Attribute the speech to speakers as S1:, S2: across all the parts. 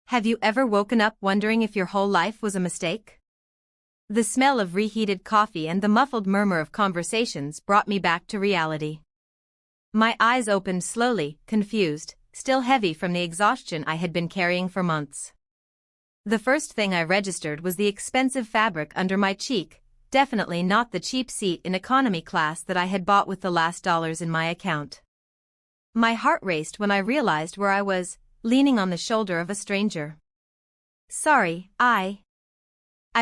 S1: Have you ever woken up wondering if your whole life was a mistake? The smell of reheated coffee and the muffled murmur of conversations brought me back to reality. My eyes opened slowly, confused, still heavy from the exhaustion I had been carrying for months. The first thing I registered was the expensive fabric under my cheek, definitely not the cheap seat in economy class that I had bought with the last dollars in my account. My heart raced when I realized where I was, leaning on the shoulder of a stranger. Sorry, I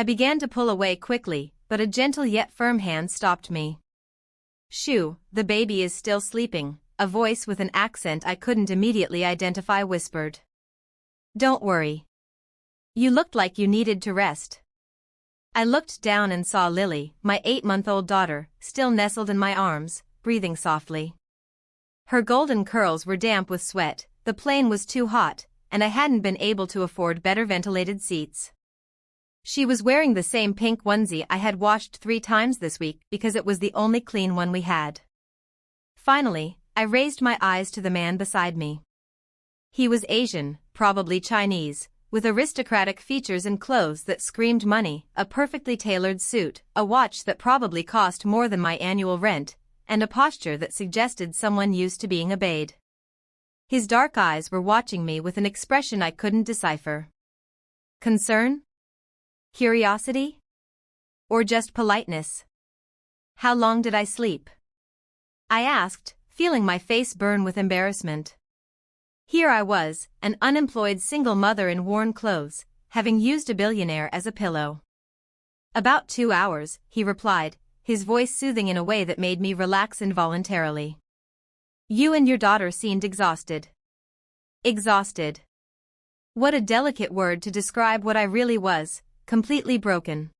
S1: began to pull away quickly, but a gentle yet firm hand stopped me. Shoo, the baby is still sleeping, a voice with an accent I couldn't immediately identify whispered. Don't worry. You looked like you needed to rest. I looked down and saw Lily, my 8-month-old daughter, still nestled in my arms, breathing softly. Her golden curls were damp with sweat, the plane was too hot, and I hadn't been able to afford better ventilated seats. She was wearing the same pink onesie I had washed 3 times this week because it was the only clean one we had. Finally, I raised my eyes to the man beside me. He was Asian, probably Chinese, with aristocratic features and clothes that screamed money, a perfectly tailored suit, a watch that probably cost more than my annual rent, and a posture that suggested someone used to being obeyed. His dark eyes were watching me with an expression I couldn't decipher. Concern? Curiosity? Or just politeness? How long did I sleep? I asked, feeling my face burn with embarrassment. Here I was, an unemployed single mother in worn clothes, having used a billionaire as a pillow. About 2 hours, he replied, his voice soothing in a way that made me relax involuntarily. You and your daughter seemed exhausted. Exhausted. What a delicate word to describe what I really was, completely broken.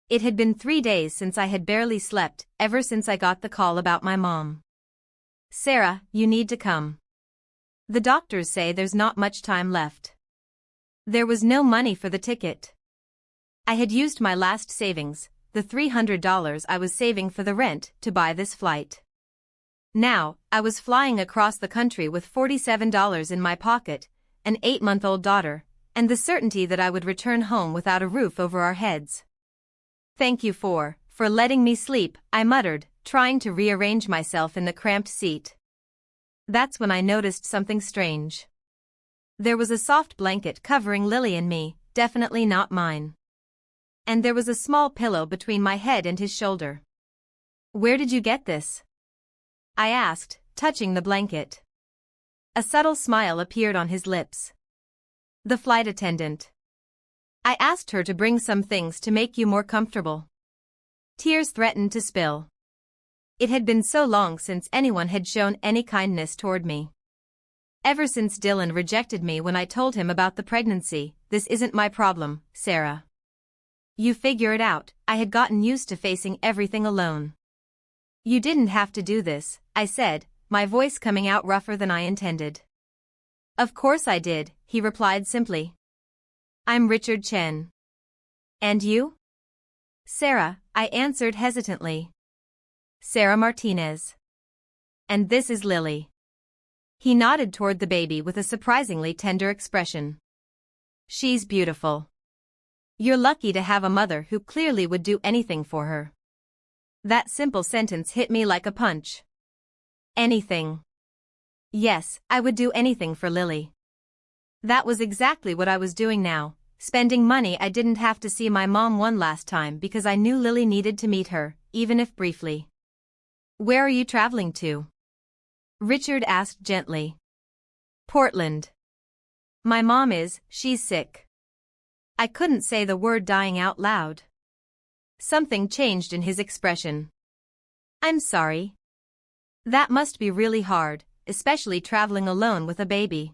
S1: It had been 3 days since I had barely slept, ever since I got the call about my mom. Sarah, you need to come. The doctors say there's not much time left. There was no money for the ticket. I had used my last savings, the $300 I was saving for the rent, to buy this flight. Now, I was flying across the country with $47 in my pocket, an 8-month-old daughter, and the certainty that I would return home without a roof over our heads. Thank you for letting me sleep, I muttered, trying to rearrange myself in the cramped seat. That's when I noticed something strange. There was a soft blanket covering Lily and me, definitely not mine. And there was a small pillow between my head and his shoulder. Where did you get this? I asked, touching the blanket. A subtle smile appeared on his lips. The flight attendant. I asked her to bring some things to make you more comfortable. Tears threatened to spill. It had been so long since anyone had shown any kindness toward me. Ever since Dylan rejected me when I told him about the pregnancy, this isn't my problem, Sarah. You figure it out, I had gotten used to facing everything alone. You didn't have to do this, I said, my voice coming out rougher than I intended. Of course I did, he replied simply. I'm Richard Chen. And you? Sarah, I answered hesitantly. Sarah Martinez. And this is Lily. He nodded toward the baby with a surprisingly tender expression. She's beautiful. You're lucky to have a mother who clearly would do anything for her. That simple sentence hit me like a punch. Anything. Yes, I would do anything for Lily. That was exactly what I was doing now, spending money I didn't have to see my mom one last time because I knew Lily needed to meet her, even if briefly. Where are you traveling to? Richard asked gently. Portland. My mom is, she's sick. I couldn't say the word dying out loud. Something changed in his expression. I'm sorry. That must be really hard, especially traveling alone with a baby.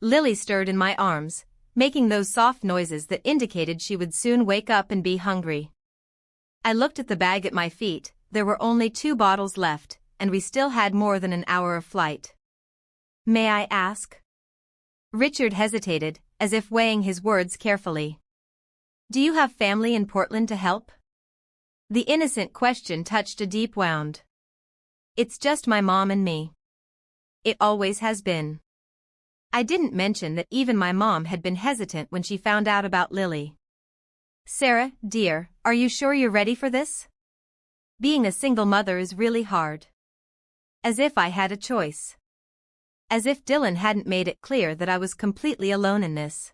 S1: Lily stirred in my arms, making those soft noises that indicated she would soon wake up and be hungry. I looked at the bag at my feet, there were only 2 bottles left, and we still had more than an hour of flight. May I ask? Richard hesitated, as if weighing his words carefully. Do you have family in Portland to help? The innocent question touched a deep wound. It's just my mom and me. It always has been. I didn't mention that even my mom had been hesitant when she found out about Lily. Sarah, dear, are you sure you're ready for this? Being a single mother is really hard. As if I had a choice. As if Dylan hadn't made it clear that I was completely alone in this.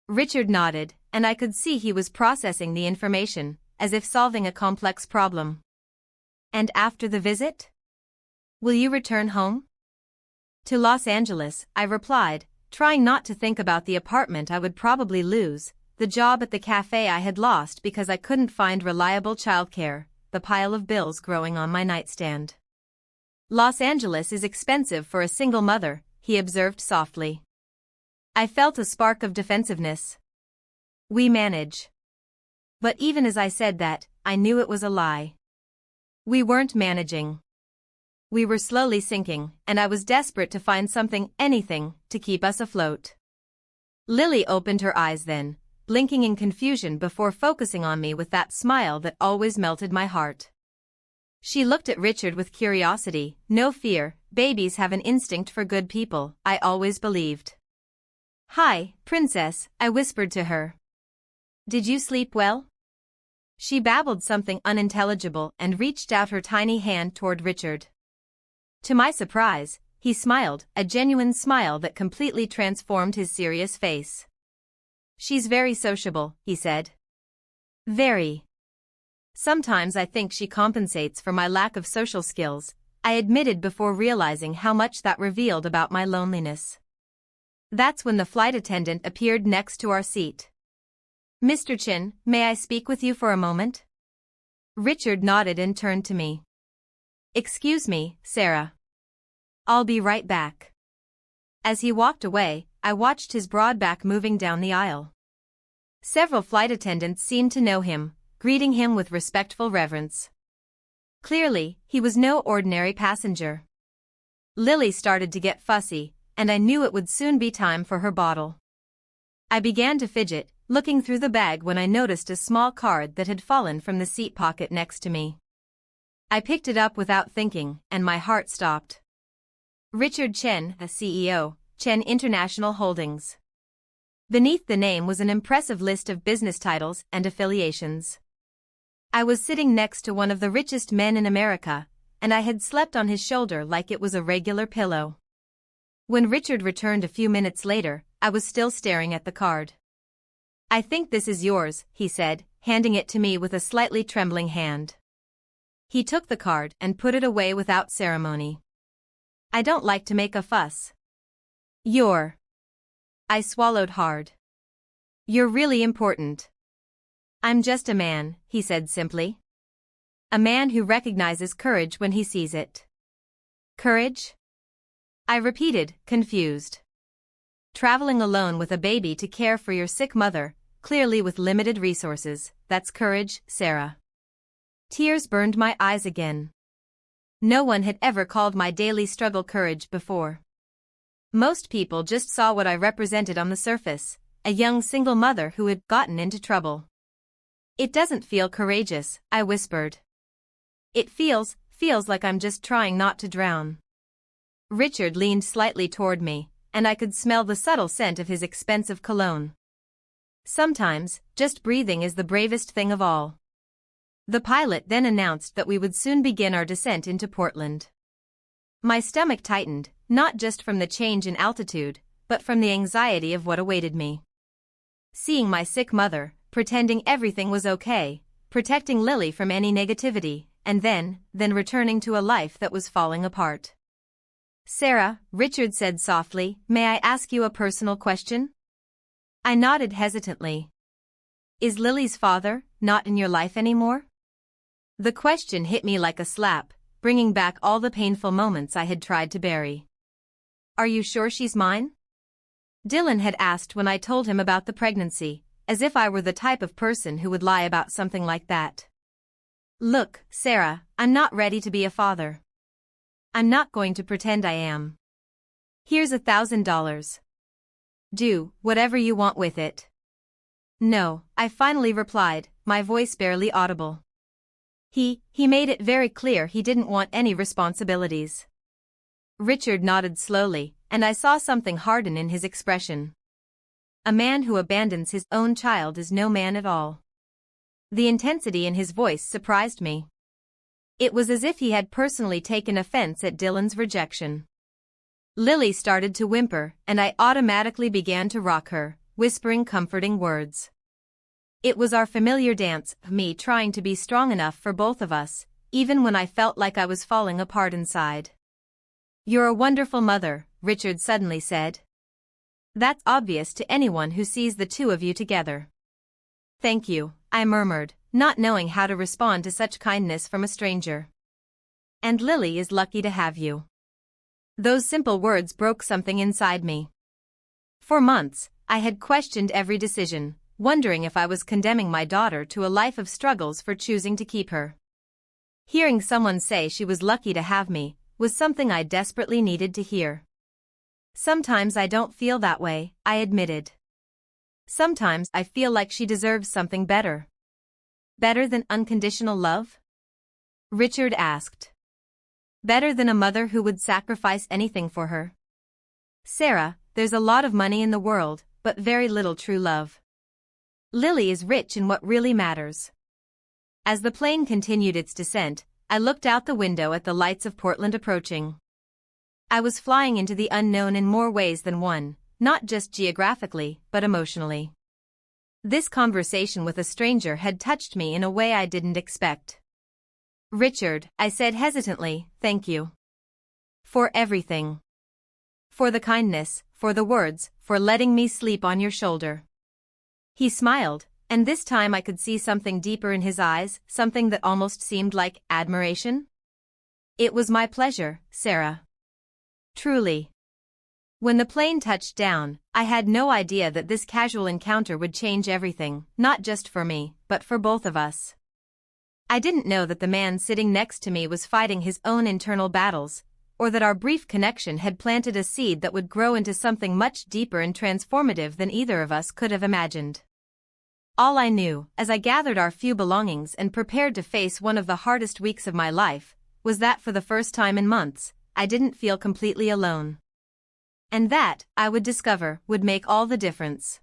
S1: Richard nodded, and I could see he was processing the information, as if solving a complex problem. And after the visit? Will you return home? To Los Angeles, I replied, trying not to think about the apartment I would probably lose, the job at the cafe I had lost because I couldn't find reliable childcare, the pile of bills growing on my nightstand. Los Angeles is expensive for a single mother, he observed softly. I felt a spark of defensiveness. We manage. But even as I said that, I knew it was a lie. We weren't managing. We were slowly sinking, and I was desperate to find something, anything, to keep us afloat. Lily opened her eyes then, blinking in confusion before focusing on me with that smile that always melted my heart. She looked at Richard with curiosity. No fear, babies have an instinct for good people, I always believed. Hi, princess, I whispered to her. Did you sleep well? She babbled something unintelligible and reached out her tiny hand toward Richard. To my surprise, he smiled, a genuine smile that completely transformed his serious face. She's very sociable, he said. Very. Sometimes I think she compensates for my lack of social skills, I admitted before realizing how much that revealed about my loneliness. That's when the flight attendant appeared next to our seat. Mr. Chin, may I speak with you for a moment? Richard nodded and turned to me. Excuse me, Sarah. I'll be right back. As he walked away, I watched his broad back moving down the aisle. Several flight attendants seemed to know him, greeting him with respectful reverence. Clearly, he was no ordinary passenger. Lily started to get fussy, and I knew it would soon be time for her bottle. I began to fidget, looking through the bag when I noticed a small card that had fallen from the seat pocket next to me. I picked it up without thinking, and my heart stopped. Richard Chen, a CEO, Chen International Holdings. Beneath the name was an impressive list of business titles and affiliations. I was sitting next to one of the richest men in America, and I had slept on his shoulder like it was a regular pillow. When Richard returned a few minutes later, I was still staring at the card. I think this is yours, he said, handing it to me with a slightly trembling hand. He took the card and put it away without ceremony. I don't like to make a fuss. I swallowed hard. You're really important. I'm just a man, he said simply. A man who recognizes courage when he sees it. Courage? I repeated, confused. Traveling alone with a baby to care for your sick mother, clearly with limited resources, that's courage, Sarah. Tears burned my eyes again. No one had ever called my daily struggle courage before. Most people just saw what I represented on the surface, a young single mother who had gotten into trouble. It doesn't feel courageous, I whispered. It feels like I'm just trying not to drown. Richard leaned slightly toward me, and I could smell the subtle scent of his expensive cologne. Sometimes, just breathing is the bravest thing of all. The pilot then announced that we would soon begin our descent into Portland. My stomach tightened, not just from the change in altitude, but from the anxiety of what awaited me. Seeing my sick mother, pretending everything was okay, protecting Lily from any negativity, and then returning to a life that was falling apart. Sarah, Richard said softly, may I ask you a personal question? I nodded hesitantly. Is Lily's father not in your life anymore? The question hit me like a slap, bringing back all the painful moments I had tried to bury. Are you sure she's mine? Dylan had asked when I told him about the pregnancy, as if I were the type of person who would lie about something like that. Look, Sarah, I'm not ready to be a father. I'm not going to pretend I am. Here's $1,000. Do whatever you want with it. No, I finally replied, my voice barely audible. He made it very clear he didn't want any responsibilities. Richard nodded slowly, and I saw something harden in his expression. A man who abandons his own child is no man at all. The intensity in his voice surprised me. It was as if he had personally taken offense at Dylan's rejection. Lily started to whimper, and I automatically began to rock her, whispering comforting words. It was our familiar dance, me trying to be strong enough for both of us, even when I felt like I was falling apart inside. "You're a wonderful mother," Richard suddenly said. "That's obvious to anyone who sees the two of you together." "Thank you," I murmured, not knowing how to respond to such kindness from a stranger. "And Lily is lucky to have you." Those simple words broke something inside me. For months, I had questioned every decision, wondering if I was condemning my daughter to a life of struggles for choosing to keep her. Hearing someone say she was lucky to have me was something I desperately needed to hear. "Sometimes I don't feel that way," I admitted. "Sometimes I feel like she deserves something better." "Better than unconditional love?" Richard asked. "Better than a mother who would sacrifice anything for her?" "Sarah, there's a lot of money in the world, but very little true love. Lily is rich in what really matters." As the plane continued its descent, I looked out the window at the lights of Portland approaching. I was flying into the unknown in more ways than one, not just geographically, but emotionally. This conversation with a stranger had touched me in a way I didn't expect. "Richard," I said hesitantly, "thank you. For everything. For the kindness, for the words, for letting me sleep on your shoulder." He smiled, and this time I could see something deeper in his eyes, something that almost seemed like admiration. "It was my pleasure, Sarah. Truly." When the plane touched down, I had no idea that this casual encounter would change everything, not just for me, but for both of us. I didn't know that the man sitting next to me was fighting his own internal battles, or that our brief connection had planted a seed that would grow into something much deeper and transformative than either of us could have imagined. All I knew, as I gathered our few belongings and prepared to face one of the hardest weeks of my life, was that for the first time in months, I didn't feel completely alone. And that, I would discover, would make all the difference.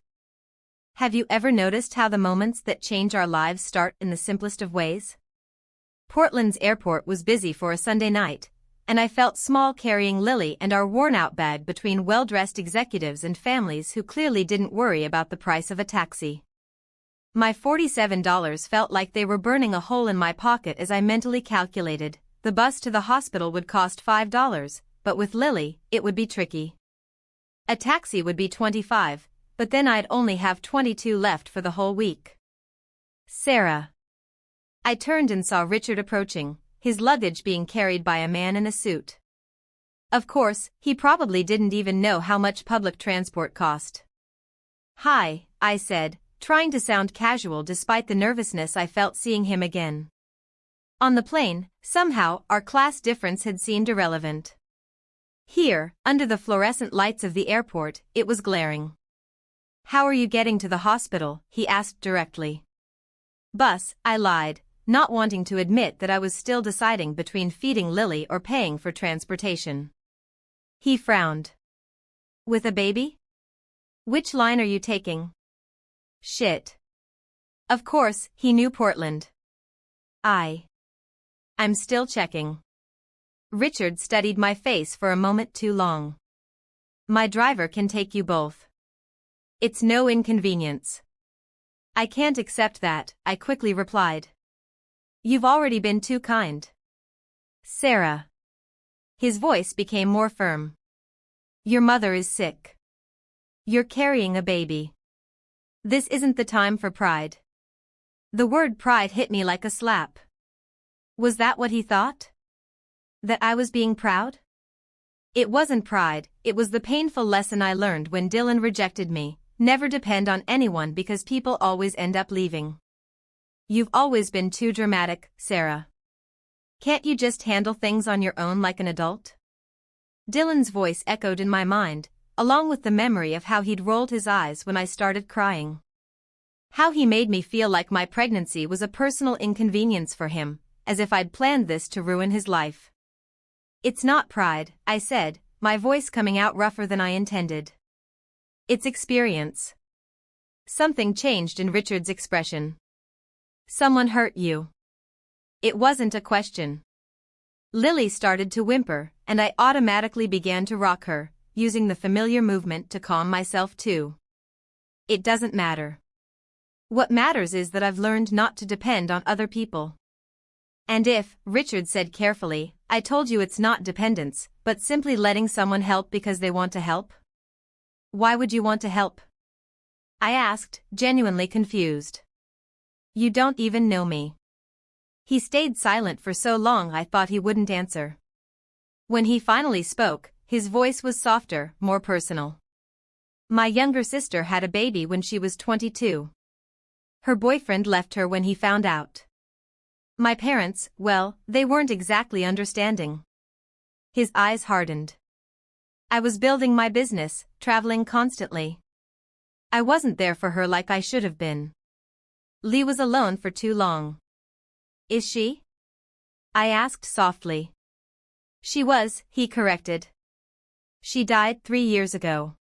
S1: Have you ever noticed how the moments that change our lives start in the simplest of ways? Portland's airport was busy for a Sunday night, and I felt small carrying Lily and our worn-out bag between well-dressed executives and families who clearly didn't worry about the price of a taxi. My $47 felt like they were burning a hole in my pocket as I mentally calculated. The bus to the hospital would cost $5, but with Lily, it would be tricky. A taxi would be $25, but then I'd only have $22 left for the whole week. "Sarah." I turned and saw Richard approaching, his luggage being carried by a man in a suit. Of course, he probably didn't even know how much public transport cost. "Hi," I said, trying to sound casual despite the nervousness I felt seeing him again. On the plane, somehow, our class difference had seemed irrelevant. Here, under the fluorescent lights of the airport, it was glaring. "How are you getting to the hospital?" he asked directly. "Bus," I lied, not wanting to admit that I was still deciding between feeding Lily or paying for transportation. He frowned. "With a baby? Which line are you taking?" Shit. Of course, he knew Portland. I'm still checking. Richard studied my face for a moment too long. "My driver can take you both. It's no inconvenience." "I can't accept that," I quickly replied. "You've already been too kind." "Sarah." His voice became more firm. "Your mother is sick. You're carrying a baby. This isn't the time for pride." The word pride hit me like a slap. Was that what he thought? That I was being proud? It wasn't pride, it was the painful lesson I learned when Dylan rejected me. Never depend on anyone because people always end up leaving. "You've always been too dramatic, Sarah. Can't you just handle things on your own like an adult?" Dylan's voice echoed in my mind, along with the memory of how he'd rolled his eyes when I started crying. How he made me feel like my pregnancy was a personal inconvenience for him, as if I'd planned this to ruin his life. "It's not pride," I said, my voice coming out rougher than I intended. It's experience. Something changed in Richard's expression. Someone hurt you. It wasn't a question. Lily started to whimper, and I automatically began to rock her, using the familiar movement to calm myself too. It doesn't matter. What matters is that I've learned not to depend on other people. And if, Richard said carefully, I told you it's not dependence, but simply letting someone help because they want to help? Why would you want to help? I asked, genuinely confused. You don't even know me. He stayed silent for so long I thought he wouldn't answer. When he finally spoke, his voice was softer, more personal. My younger sister had a baby when she was 22. Her boyfriend left her when he found out. My parents, well, they weren't exactly understanding. His eyes hardened. I was building my business, traveling constantly. I wasn't there for her like I should have been. Lee was alone for too long. Is she? I asked softly. She was, he corrected. She died 3 years ago.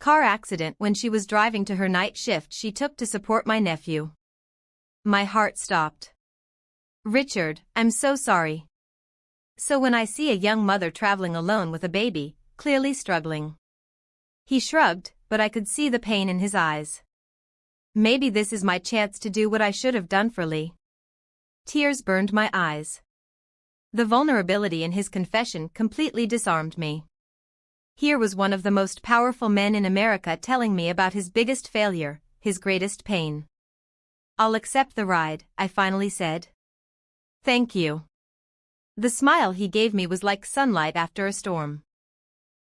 S1: Car accident when she was driving to her night shift she took to support my nephew. My heart stopped. Richard, I'm so sorry. So when I see a young mother traveling alone with a baby, clearly struggling. He shrugged, but I could see the pain in his eyes. Maybe this is my chance to do what I should have done for Lee. Tears burned my eyes. The vulnerability in his confession completely disarmed me. Here was one of the most powerful men in America telling me about his biggest failure, his greatest pain. I'll accept the ride, I finally said. Thank you. The smile he gave me was like sunlight after a storm.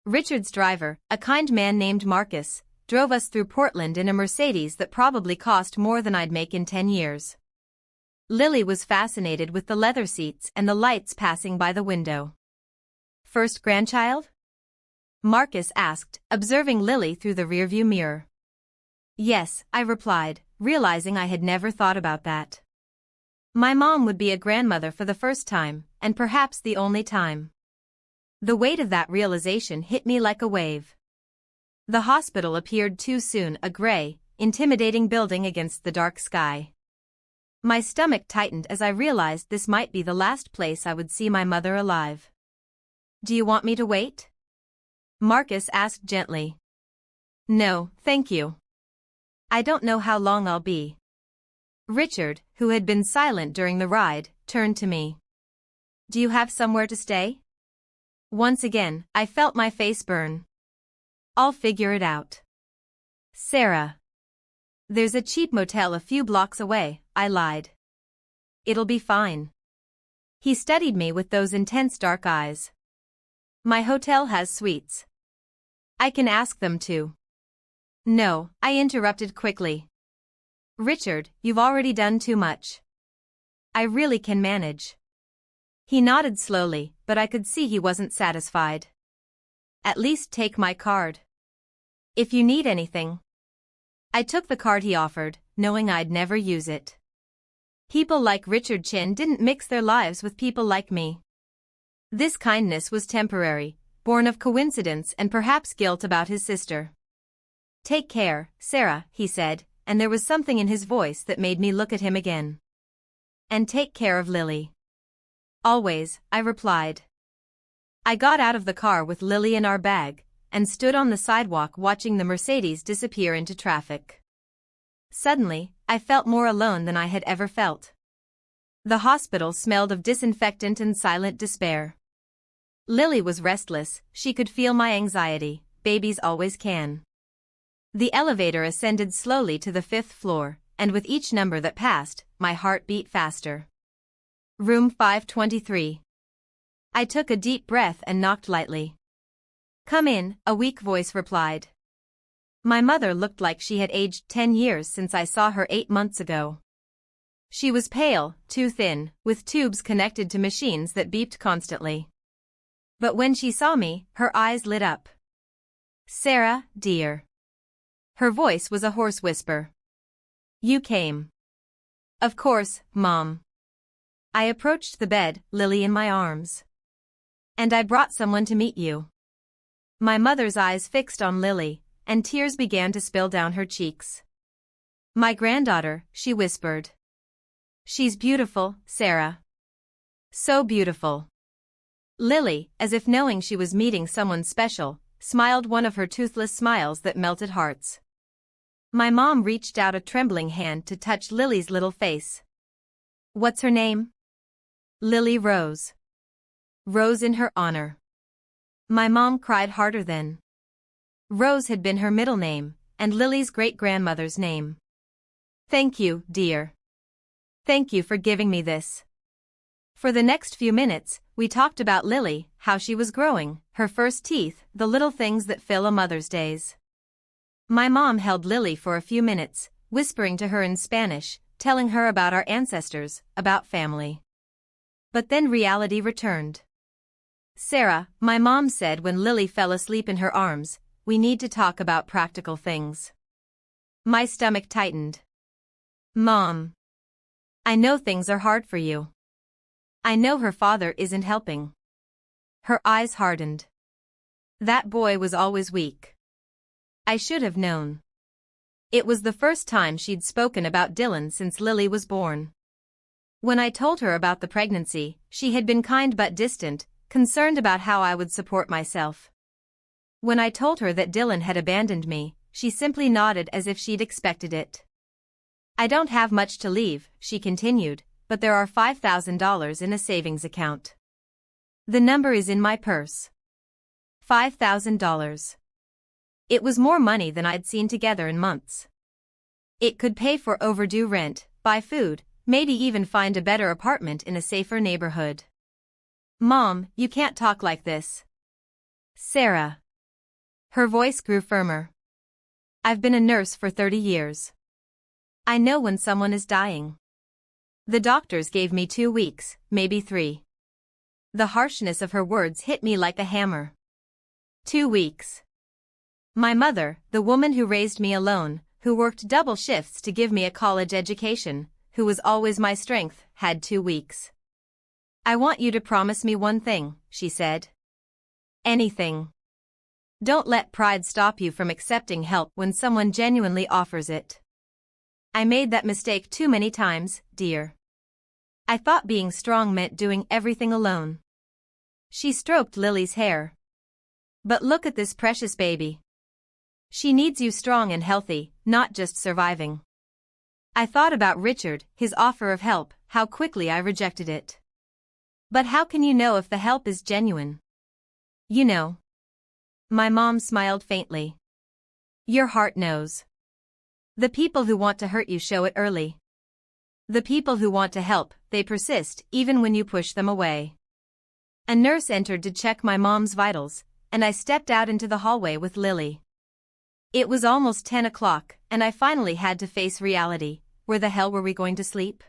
S1: Richard's driver, a kind man named Marcus, drove us through Portland in a Mercedes that probably cost more than I'd make in 10 years. Lily was fascinated with the leather seats and the lights passing by the window. First grandchild? Marcus asked, observing Lily through the rearview mirror. Yes, I replied, realizing I had never thought about that. My mom would be a grandmother for the first time, and perhaps the only time. The weight of that realization hit me like a wave. The hospital appeared too soon, a gray, intimidating building against the dark sky. My stomach tightened as I realized this might be the last place I would see my mother alive. Do you want me to wait? Marcus asked gently. No, thank you. I don't know how long I'll be. Richard, who had been silent during the ride, turned to me. Do you have somewhere to stay? Once again, I felt my face burn. I'll figure it out. Sarah. There's a cheap motel a few blocks away, I lied. It'll be fine. He studied me with those intense dark eyes. My hotel has suites. I can ask them to. No, I interrupted quickly. Richard, you've already done too much. I really can manage. He nodded slowly, but I could see he wasn't satisfied. At least take my card. If you need anything. I took the card he offered, knowing I'd never use it. People like Richard Chin didn't mix their lives with people like me. This kindness was temporary, born of coincidence and perhaps guilt about his sister. Take care, Sarah, he said, and there was something in his voice that made me look at him again. And take care of Lily. Always, I replied. I got out of the car with Lily in our bag, and stood on the sidewalk watching the Mercedes disappear into traffic. Suddenly, I felt more alone than I had ever felt. The hospital smelled of disinfectant and silent despair. Lily was restless, she could feel my anxiety, babies always can. The elevator ascended slowly to the 5th floor, and with each number that passed, my heart beat faster. Room 523. I took a deep breath and knocked lightly. Come in, a weak voice replied. My mother looked like she had aged 10 years since I saw her 8 months ago. She was pale, too thin, with tubes connected to machines that beeped constantly. But when she saw me, her eyes lit up. Sarah, dear. Her voice was a hoarse whisper. You came. Of course, Mom. I approached the bed, Lily in my arms. And I brought someone to meet you. My mother's eyes fixed on Lily, and tears began to spill down her cheeks. My granddaughter, she whispered. She's beautiful, Sarah. So beautiful. Lily, as if knowing she was meeting someone special, smiled one of her toothless smiles that melted hearts. My mom reached out a trembling hand to touch Lily's little face. What's her name? Lily Rose. Rose in her honor. My mom cried harder then. Rose had been her middle name, and Lily's great-grandmother's name. Thank you, dear. Thank you for giving me this. For the next few minutes, we talked about Lily, how she was growing, her first teeth, the little things that fill a mother's days. My mom held Lily for a few minutes, whispering to her in Spanish, telling her about our ancestors, about family. But then reality returned. Sarah, my mom said when Lily fell asleep in her arms, we need to talk about practical things. My stomach tightened. Mom. I know things are hard for you. I know her father isn't helping. Her eyes hardened. That boy was always weak. I should have known. It was the first time she'd spoken about Dylan since Lily was born. When I told her about the pregnancy, she had been kind but distant, concerned about how I would support myself. When I told her that Dylan had abandoned me, she simply nodded as if she'd expected it. I don't have much to leave, she continued, but there are $5,000 in a savings account. The number is in my purse. $5,000. It was more money than I'd seen together in months. It could pay for overdue rent, buy food, maybe even find a better apartment in a safer neighborhood. Mom, you can't talk like this. Sarah. Her voice grew firmer. I've been a nurse for 30 years. I know when someone is dying. The doctors gave me 2 weeks, maybe 3. The harshness of her words hit me like a hammer. 2 weeks. My mother, the woman who raised me alone, who worked double shifts to give me a college education, who was always my strength, had 2 weeks. I want you to promise me one thing, she said. Anything. Don't let pride stop you from accepting help when someone genuinely offers it. I made that mistake too many times, dear. I thought being strong meant doing everything alone. She stroked Lily's hair. But look at this precious baby. She needs you strong and healthy, not just surviving. I thought about Richard, his offer of help, how quickly I rejected it. But how can you know if the help is genuine? You know. My mom smiled faintly. Your heart knows. The people who want to hurt you show it early. The people who want to help, they persist even when you push them away. A nurse entered to check my mom's vitals, and I stepped out into the hallway with Lily. It was almost 10 o'clock, and I finally had to face reality. Where the hell were we going to sleep?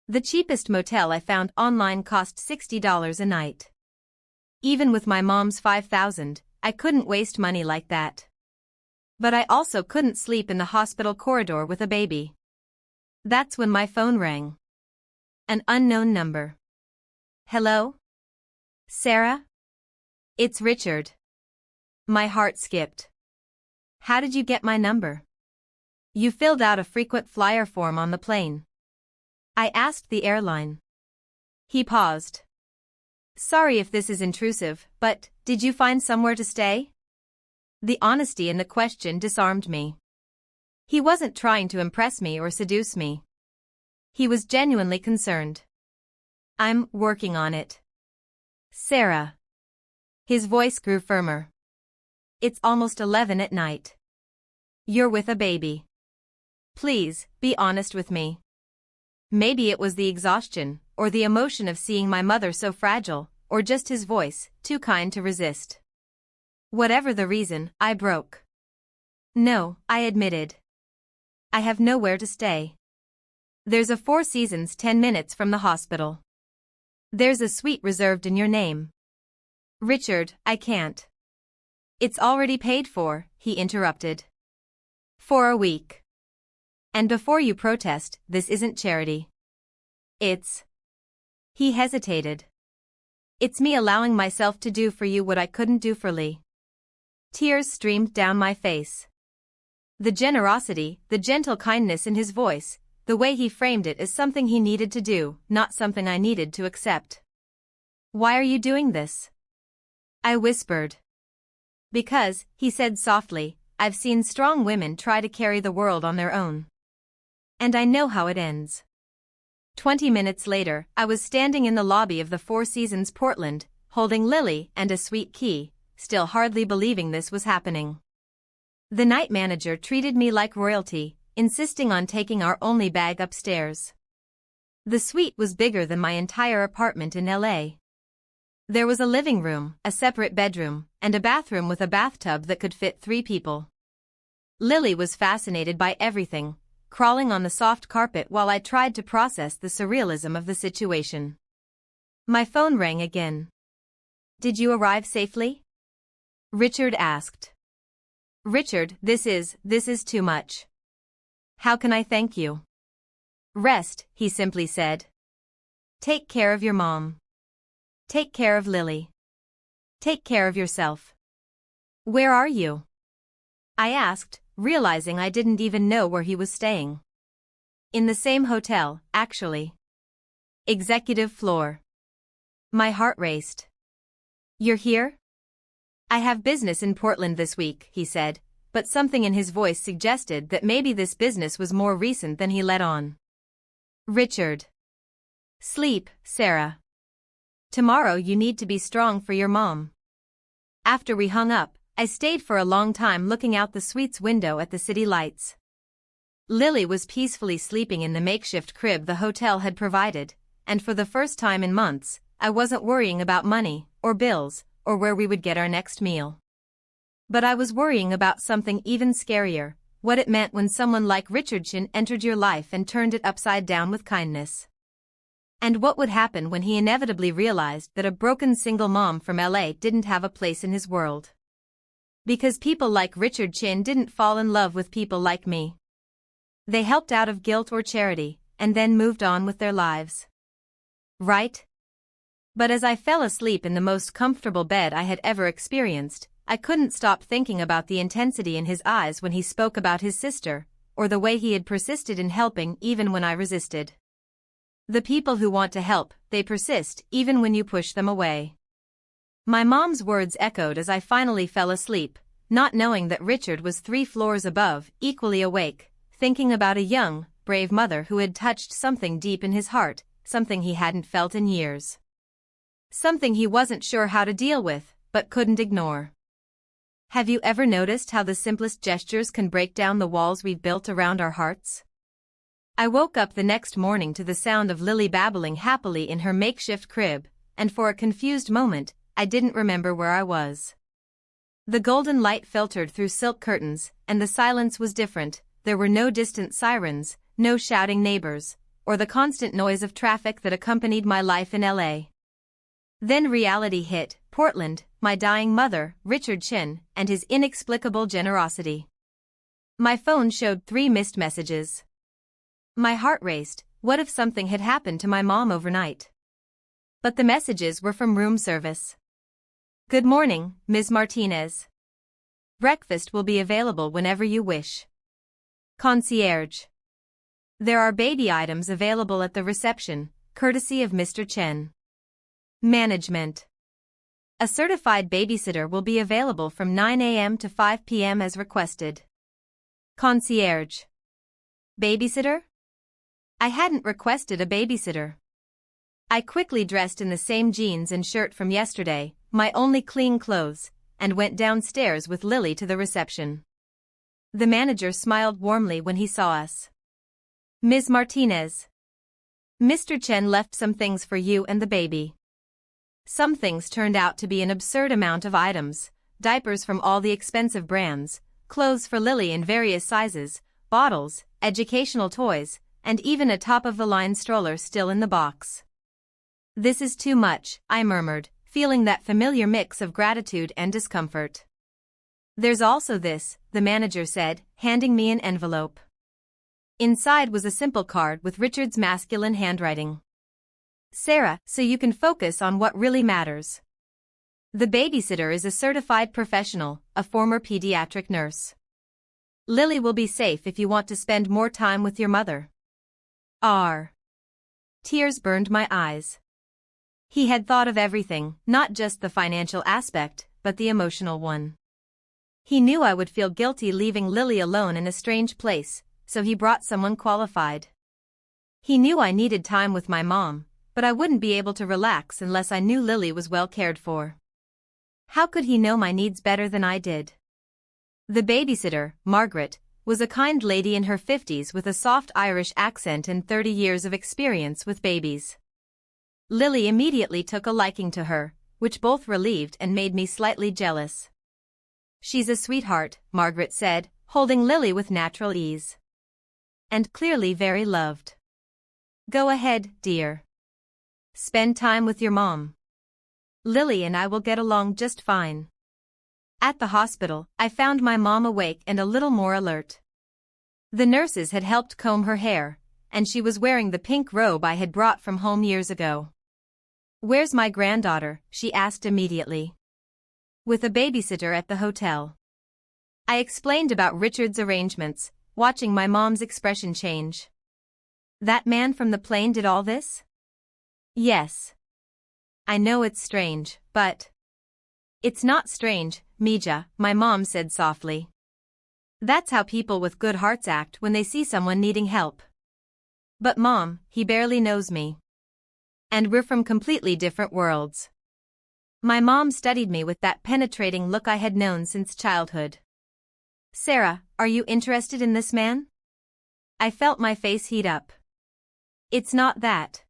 S1: The cheapest motel I found online cost $60 a night. Even with my mom's $5,000, I couldn't waste money like that. But I also couldn't sleep in the hospital corridor with a baby. That's when my phone rang. An unknown number. Hello? Sarah? It's Richard. My heart skipped. How did you get my number? You filled out a frequent flyer form on the plane. I asked the airline. He paused. Sorry if this is intrusive, but did you find somewhere to stay? The honesty in the question disarmed me. He wasn't trying to impress me or seduce me. He was genuinely concerned. I'm working on it. Sarah. His voice grew firmer. It's almost 11 at night. You're with a baby. Please, be honest with me. Maybe it was the exhaustion, or the emotion of seeing my mother so fragile, or just his voice, too kind to resist. Whatever the reason, I broke. No, I admitted. I have nowhere to stay. There's a Four Seasons 10 minutes from the hospital. There's a suite reserved in your name. Richard, I can't. It's already paid for, he interrupted. For a week. And before you protest, this isn't charity. It's... He hesitated. It's me allowing myself to do for you what I couldn't do for Lee. Tears streamed down my face. The generosity, the gentle kindness in his voice, the way he framed it as something he needed to do, not something I needed to accept. "Why are you doing this?" I whispered. "Because," he said softly, "I've seen strong women try to carry the world on their own. And I know how it ends." 20 minutes later, I was standing in the lobby of the Four Seasons Portland, holding Lily and a sweet key, still hardly believing this was happening. The night manager treated me like royalty, insisting on taking our only bag upstairs. The suite was bigger than my entire apartment in LA. There was a living room, a separate bedroom, and a bathroom with a bathtub that could fit 3 people. Lily was fascinated by everything, crawling on the soft carpet while I tried to process the surrealism of the situation. My phone rang again. "Did you arrive safely?" Richard asked. "Richard, this is too much. How can I thank you?" "Rest," he simply said. "Take care of your mom. Take care of Lily. Take care of yourself." "Where are you?" I asked, realizing I didn't even know where he was staying. "In the same hotel, actually. Executive floor." My heart raced. "You're here?" "I have business in Portland this week," he said, but something in his voice suggested that maybe this business was more recent than he let on. "Richard. Sleep, Sarah. Tomorrow you need to be strong for your mom." After we hung up, I stayed for a long time looking out the suite's window at the city lights. Lily was peacefully sleeping in the makeshift crib the hotel had provided, and for the first time in months, I wasn't worrying about money, or bills, or where we would get our next meal. But I was worrying about something even scarier, what it meant when someone like Richard Chin entered your life and turned it upside down with kindness. And what would happen when he inevitably realized that a broken single mom from LA didn't have a place in his world. Because people like Richard Chin didn't fall in love with people like me. They helped out of guilt or charity, and then moved on with their lives. Right? But as I fell asleep in the most comfortable bed I had ever experienced, I couldn't stop thinking about the intensity in his eyes when he spoke about his sister, or the way he had persisted in helping even when I resisted. The people who want to help, they persist even when you push them away. My mom's words echoed as I finally fell asleep, not knowing that Richard was 3 floors above, equally awake, thinking about a young, brave mother who had touched something deep in his heart, something he hadn't felt in years. Something he wasn't sure how to deal with, but couldn't ignore. Have you ever noticed how the simplest gestures can break down the walls we've built around our hearts? I woke up the next morning to the sound of Lily babbling happily in her makeshift crib, and for a confused moment, I didn't remember where I was. The golden light filtered through silk curtains, and the silence was different. There were no distant sirens, no shouting neighbors, or the constant noise of traffic that accompanied my life in LA. Then reality hit, Portland, my dying mother, Richard Chin, and his inexplicable generosity. My phone showed 3 missed messages. My heart raced. What if something had happened to my mom overnight? But the messages were from room service. "Good morning, Ms. Martinez. Breakfast will be available whenever you wish. Concierge. There are baby items available at the reception, courtesy of Mr. Chen. Management. A certified babysitter will be available from 9 a.m. to 5 p.m. as requested. Concierge. Babysitter? I hadn't requested a babysitter. I quickly dressed in the same jeans and shirt from yesterday, my only clean clothes, and went downstairs with Lily to the reception. The manager smiled warmly when he saw us. "Ms. Martinez. Mr. Chen left some things for you and the baby." Some things turned out to be an absurd amount of items: diapers from all the expensive brands, clothes for Lily in various sizes, bottles, educational toys, and even a top-of-the-line stroller still in the box. "This is too much," I murmured, feeling that familiar mix of gratitude and discomfort. "There's also this," the manager said, handing me an envelope. Inside was a simple card with Richard's masculine handwriting. "Sarah, so you can focus on what really matters. The babysitter is a certified professional, a former pediatric nurse. Lily will be safe if you want to spend more time with your mother. R. Tears burned my eyes. He had thought of everything, not just the financial aspect, but the emotional one. He knew I would feel guilty leaving Lily alone in a strange place, so he brought someone qualified. He knew I needed time with my mom, but I wouldn't be able to relax unless I knew Lily was well cared for. How could he know my needs better than I did? The babysitter, Margaret, was a kind lady in her 50s with a soft Irish accent and 30 years of experience with babies. Lily immediately took a liking to her, which both relieved and made me slightly jealous. "She's a sweetheart," Margaret said, holding Lily with natural ease. "And clearly very loved. Go ahead, dear. Spend time with your mom. Lily and I will get along just fine." At the hospital, I found my mom awake and a little more alert. The nurses had helped comb her hair, and she was wearing the pink robe I had brought from home years ago. "Where's my granddaughter?" she asked immediately. "With a babysitter at the hotel." I explained about Richard's arrangements, watching my mom's expression change. "That man from the plane did all this?" "Yes. I know it's strange, but—" "It's not strange, Mija," my mom said softly. "That's how people with good hearts act when they see someone needing help." "But Mom, he barely knows me. And we're from completely different worlds." My mom studied me with that penetrating look I had known since childhood. "Sarah, are you interested in this man?" I felt my face heat up. "It's not that.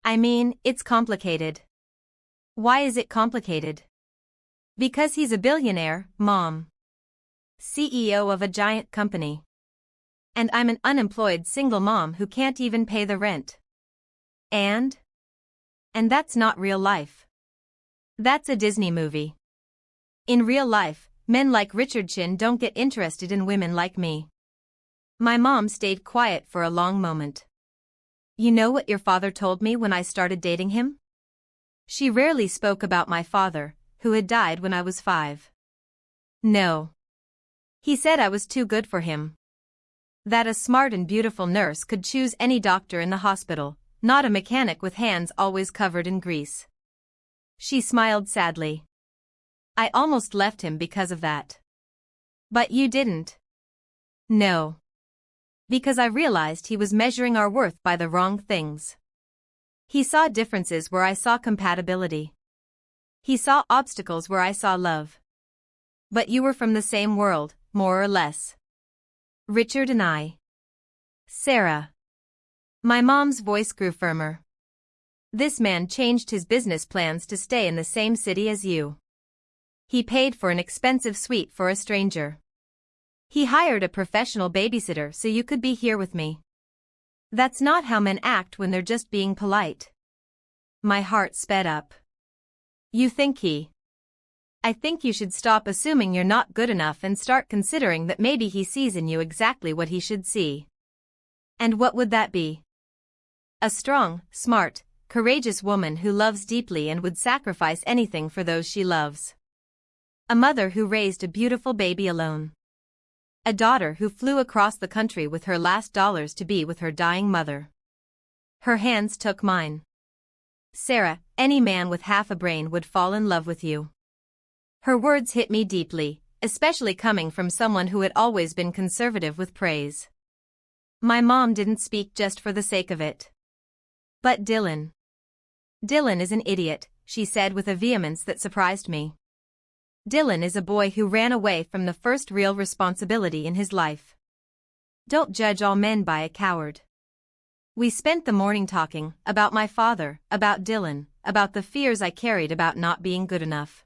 S1: I mean, it's complicated." "Why is it complicated?" "Because he's a billionaire, Mom. CEO of a giant company. And I'm an unemployed single mom who can't even pay the rent. And that's not real life. That's a Disney movie. In real life, men like Richard Chin don't get interested in women like me." My mom stayed quiet for a long moment. "You know what your father told me when I started dating him?" She rarely spoke about my father, who had died when I was 5. "No. He said I was too good for him. That a smart and beautiful nurse could choose any doctor in the hospital, not a mechanic with hands always covered in grease." She smiled sadly. "I almost left him because of that." "But you didn't." "No. Because I realized he was measuring our worth by the wrong things. He saw differences where I saw compatibility. He saw obstacles where I saw love. But you were from the same world, more or less. Richard and I." "Sarah." My mom's voice grew firmer. "This man changed his business plans to stay in the same city as you. He paid for an expensive suite for a stranger. He hired a professional babysitter so you could be here with me. That's not how men act when they're just being polite." My heart sped up. "You think he—" "I think you should stop assuming you're not good enough and start considering that maybe he sees in you exactly what he should see." "And what would that be?" "A strong, smart, courageous woman who loves deeply and would sacrifice anything for those she loves. A mother who raised a beautiful baby alone. A daughter who flew across the country with her last dollars to be with her dying mother." Her hands took mine. "Sarah, any man with half a brain would fall in love with you." Her words hit me deeply, especially coming from someone who had always been conservative with praise. My mom didn't speak just for the sake of it. "But Dylan. Dylan is an idiot," she said with a vehemence that surprised me. "Dylan is a boy who ran away from the first real responsibility in his life. Don't judge all men by a coward." We spent the morning talking about my father, about Dylan, about the fears I carried about not being good enough.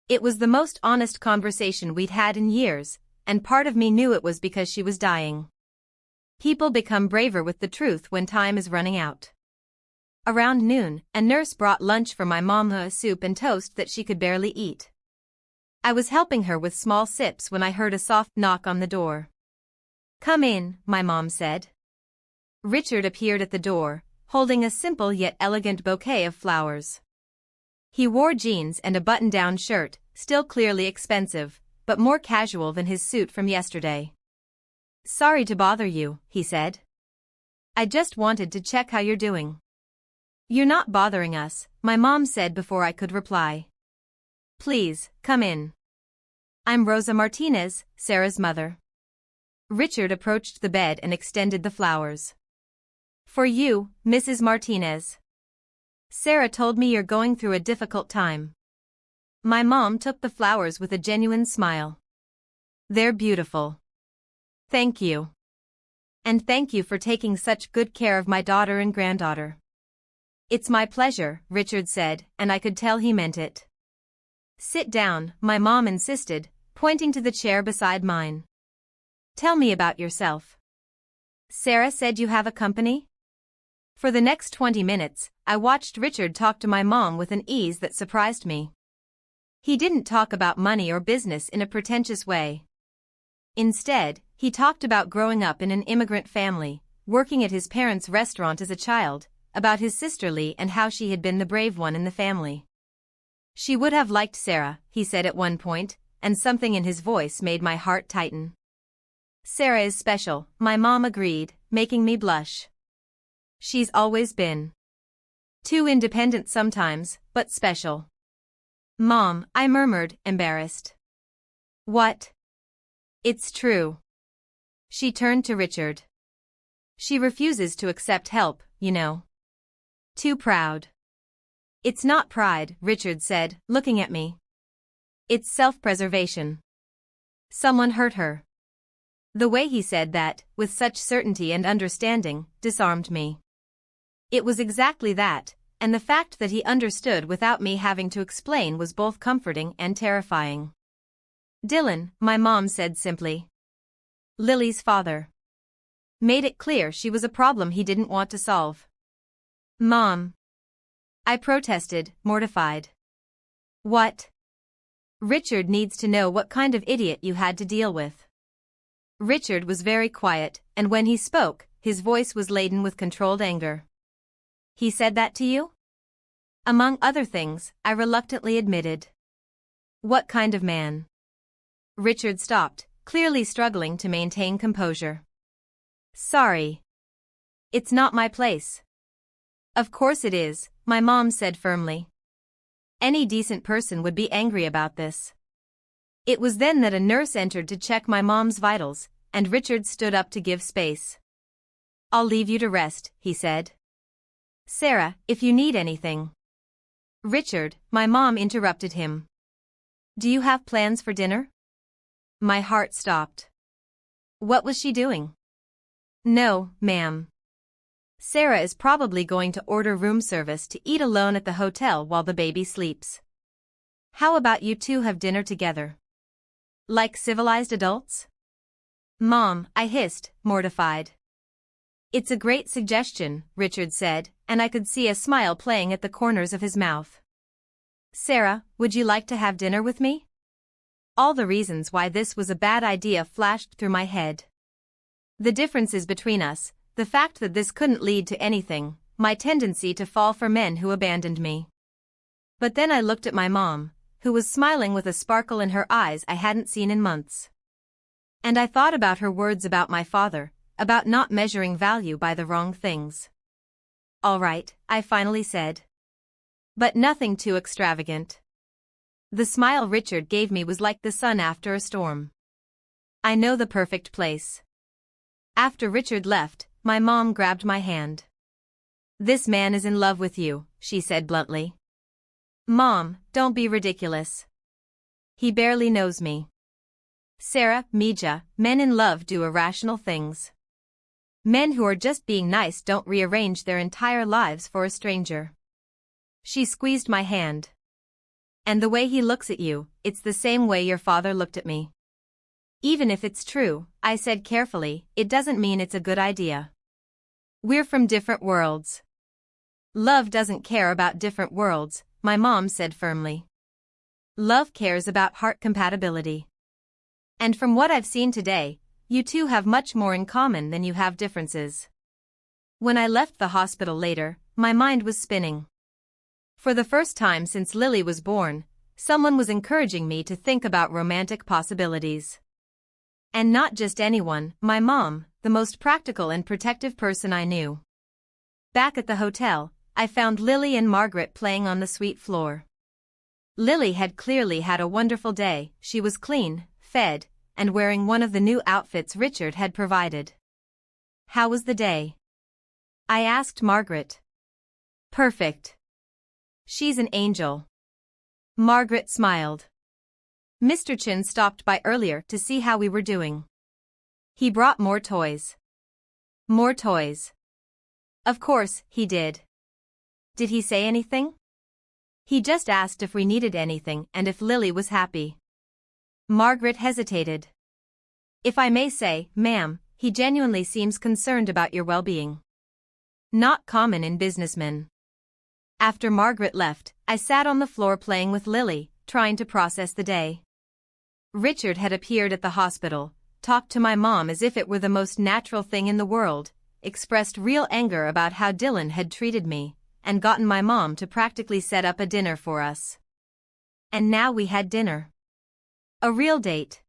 S1: It was the most honest conversation we'd had in years, and part of me knew it was because she was dying. People become braver with the truth when time is running out. Around noon, a nurse brought lunch for my mom, a soup and toast that she could barely eat. I was helping her with small sips when I heard a soft knock on the door. "Come in," my mom said. Richard appeared at the door, holding a simple yet elegant bouquet of flowers. He wore jeans and a button-down shirt, still clearly expensive, but more casual than his suit from yesterday. "Sorry to bother you," he said. "I just wanted to check how you're doing." "You're not bothering us," my mom said before I could reply. "Please, come in. I'm Rosa Martinez, Sarah's mother." Richard approached the bed and extended the flowers. "For you, Mrs. Martinez. Sarah told me you're going through a difficult time." My mom took the flowers with a genuine smile. "They're beautiful. Thank you. And thank you for taking such good care of my daughter and granddaughter." "It's my pleasure," Richard said, and I could tell he meant it. "Sit down," my mom insisted, pointing to the chair beside mine. "Tell me about yourself. Sarah said you have a company?" For the next 20 minutes, I watched Richard talk to my mom with an ease that surprised me. He didn't talk about money or business in a pretentious way. Instead, he talked about growing up in an immigrant family, working at his parents' restaurant as a child, about his sister Lee and how she had been the brave one in the family. "She would have liked Sarah," he said at one point, and something in his voice made my heart tighten. "Sarah is special," my mom agreed, making me blush. "She's always been. Too independent sometimes, but special." "Mom," I murmured, embarrassed. "What?" "It's true." She turned to Richard. "She refuses to accept help, you know. Too proud." "It's not pride," Richard said, looking at me. "It's self-preservation. Someone hurt her." The way he said that, with such certainty and understanding, disarmed me. It was exactly that, and the fact that he understood without me having to explain was both comforting and terrifying. "Dylan," my mom said simply. "Lily's father. Made it clear she was a problem he didn't want to solve." "Mom." I protested, mortified. "What?" "Richard needs to know what kind of idiot you had to deal with." Richard was very quiet, and when he spoke, his voice was laden with controlled anger. "He said that to you?" "Among other things," I reluctantly admitted. "What kind of man?" Richard stopped, clearly struggling to maintain composure. "Sorry. It's not my place." "Of course it is," my mom said firmly. "Any decent person would be angry about this." It was then that a nurse entered to check my mom's vitals, and Richard stood up to give space. "I'll leave you to rest," he said. "Sarah, if you need anything." "Richard," my mom interrupted him. "Do you have plans for dinner?" My heart stopped. What was she doing? "No, ma'am. Sarah is probably going to order room service to eat alone at the hotel while the baby sleeps. How about you two have dinner together? Like civilized adults?" "Mom," I hissed, mortified. "It's a great suggestion," Richard said, and I could see a smile playing at the corners of his mouth. "Sarah, would you like to have dinner with me?" All the reasons why this was a bad idea flashed through my head. The differences between us, the fact that this couldn't lead to anything, my tendency to fall for men who abandoned me. But then I looked at my mom, who was smiling with a sparkle in her eyes I hadn't seen in months. And I thought about her words about my father, about not measuring value by the wrong things. "All right," I finally said. "But nothing too extravagant." The smile Richard gave me was like the sun after a storm. "I know the perfect place." After Richard left, my mom grabbed my hand. "This man is in love with you," she said bluntly. "Mom, don't be ridiculous. He barely knows me." "Sarah, Mija, men in love do irrational things. Men who are just being nice don't rearrange their entire lives for a stranger." She squeezed my hand. "And the way he looks at you, it's the same way your father looked at me." "Even if it's true," I said carefully, "it doesn't mean it's a good idea. We're from different worlds." "Love doesn't care about different worlds," my mom said firmly. "Love cares about heart compatibility. And from what I've seen today, you two have much more in common than you have differences." When I left the hospital later, my mind was spinning. For the first time since Lily was born, someone was encouraging me to think about romantic possibilities. And not just anyone, my mom, the most practical and protective person I knew. Back at the hotel, I found Lily and Margaret playing on the suite floor. Lily had clearly had a wonderful day. She was clean, fed, and wearing one of the new outfits Richard had provided. "How was the day?" I asked Margaret. "Perfect. She's an angel." Margaret smiled. "Mr. Chin stopped by earlier to see how we were doing. He brought more toys." "More toys?" "Of course, he did." "Did he say anything?" "He just asked if we needed anything and if Lily was happy." Margaret hesitated. "If I may say, ma'am, he genuinely seems concerned about your well-being. Not common in businessmen." After Margaret left, I sat on the floor playing with Lily, trying to process the day. Richard had appeared at the hospital, talked to my mom as if it were the most natural thing in the world, expressed real anger about how Dylan had treated me, and gotten my mom to practically set up a dinner for us. And now we had dinner. A real date.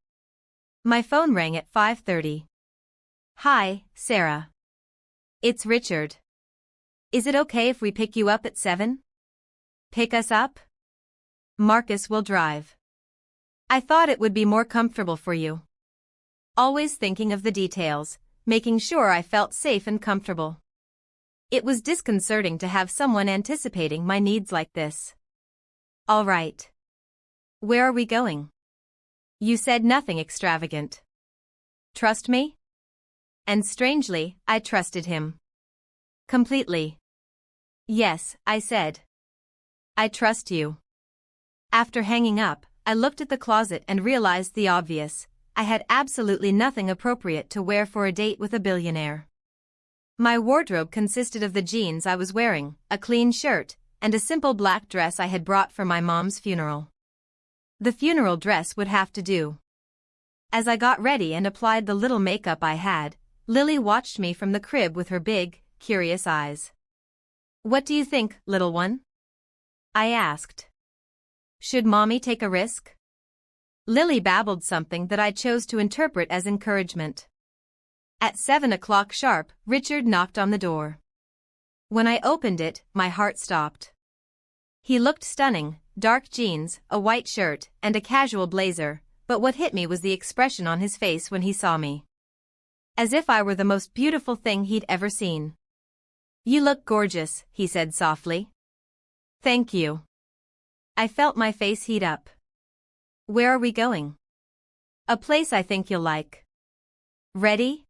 S1: My phone rang at 5:30. "Hi, Sarah. It's Richard. Is it okay if we pick you up at 7? "Pick us up?" "Marcus will drive. I thought it would be more comfortable for you." Always thinking of the details, making sure I felt safe and comfortable. It was disconcerting to have someone anticipating my needs like this. "All right. Where are we going?" "You said nothing extravagant." "Trust me?" And strangely, I trusted him. Completely. "Yes," I said. "I trust you." After hanging up, I looked at the closet and realized the obvious. I had absolutely nothing appropriate to wear for a date with a billionaire. My wardrobe consisted of the jeans I was wearing, a clean shirt, and a simple black dress I had brought for my mom's funeral. The funeral dress would have to do. As I got ready and applied the little makeup I had, Lily watched me from the crib with her big, curious eyes. "What do you think, little one?" I asked. "Should mommy take a risk?" Lily babbled something that I chose to interpret as encouragement. At 7 o'clock sharp, Richard knocked on the door. When I opened it, my heart stopped. He looked stunning, dark jeans, a white shirt, and a casual blazer, but what hit me was the expression on his face when he saw me. As if I were the most beautiful thing he'd ever seen. "You look gorgeous," he said softly. "Thank you." I felt my face heat up. "Where are we going?" "A place I think you'll like." "Ready?"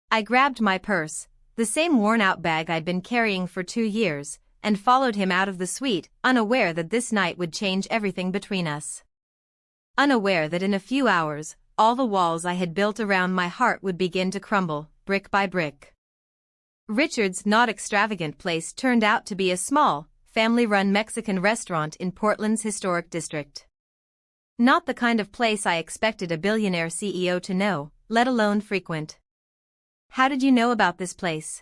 S1: I grabbed my purse, the same worn-out bag I'd been carrying for 2 years, and followed him out of the suite, unaware that this night would change everything between us. Unaware that in a few hours, all the walls I had built around my heart would begin to crumble, brick by brick. Richard's not extravagant place turned out to be a small, family-run Mexican restaurant in Portland's historic district. Not the kind of place I expected a billionaire CEO to know, let alone frequent. "How did you know about this place?"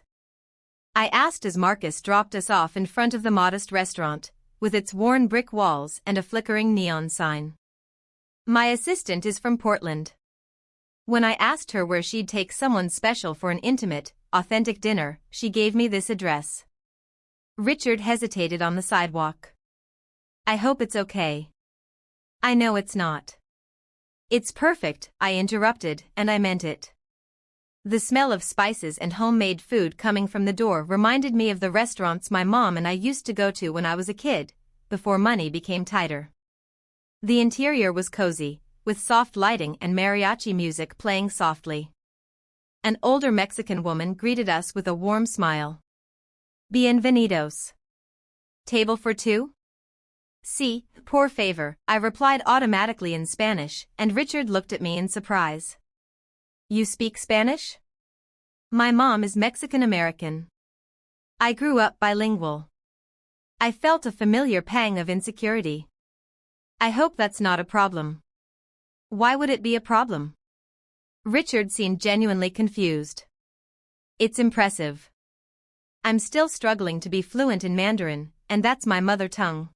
S1: I asked as Marcus dropped us off in front of the modest restaurant, with its worn brick walls and a flickering neon sign. "My assistant is from Portland." When I asked her where she'd take someone special for an intimate, authentic dinner, she gave me this address. Richard hesitated on the sidewalk. "I hope it's okay." "I know it's not." "It's perfect," I interrupted, and I meant it. The smell of spices and homemade food coming from the door reminded me of the restaurants my mom and I used to go to when I was a kid, before money became tighter. The interior was cozy, with soft lighting and mariachi music playing softly. An older Mexican woman greeted us with a warm smile. "Bienvenidos. Table for 2? Sí, por favor," I replied automatically in Spanish, and Richard looked at me in surprise. "You speak Spanish?" "My mom is Mexican-American. I grew up bilingual." I felt a familiar pang of insecurity. "I hope that's not a problem." "Why would it be a problem?" Richard seemed genuinely confused. "It's impressive. I'm still struggling to be fluent in Mandarin, and that's my mother tongue.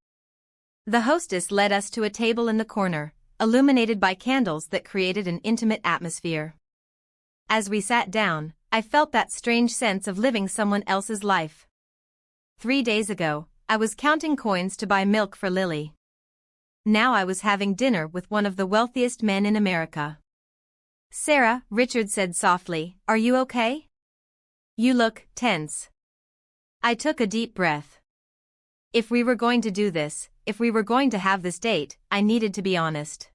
S1: The hostess led us to a table in the corner, illuminated by candles that created an intimate atmosphere. As we sat down, I felt that strange sense of living someone else's life. 3 days ago, I was counting coins to buy milk for Lily. Now I was having dinner with one of the wealthiest men in America. "Sarah," Richard said softly, "are you okay? You look tense." I took a deep breath. If we were going to do this, if we were going to have this date, I needed to be honest.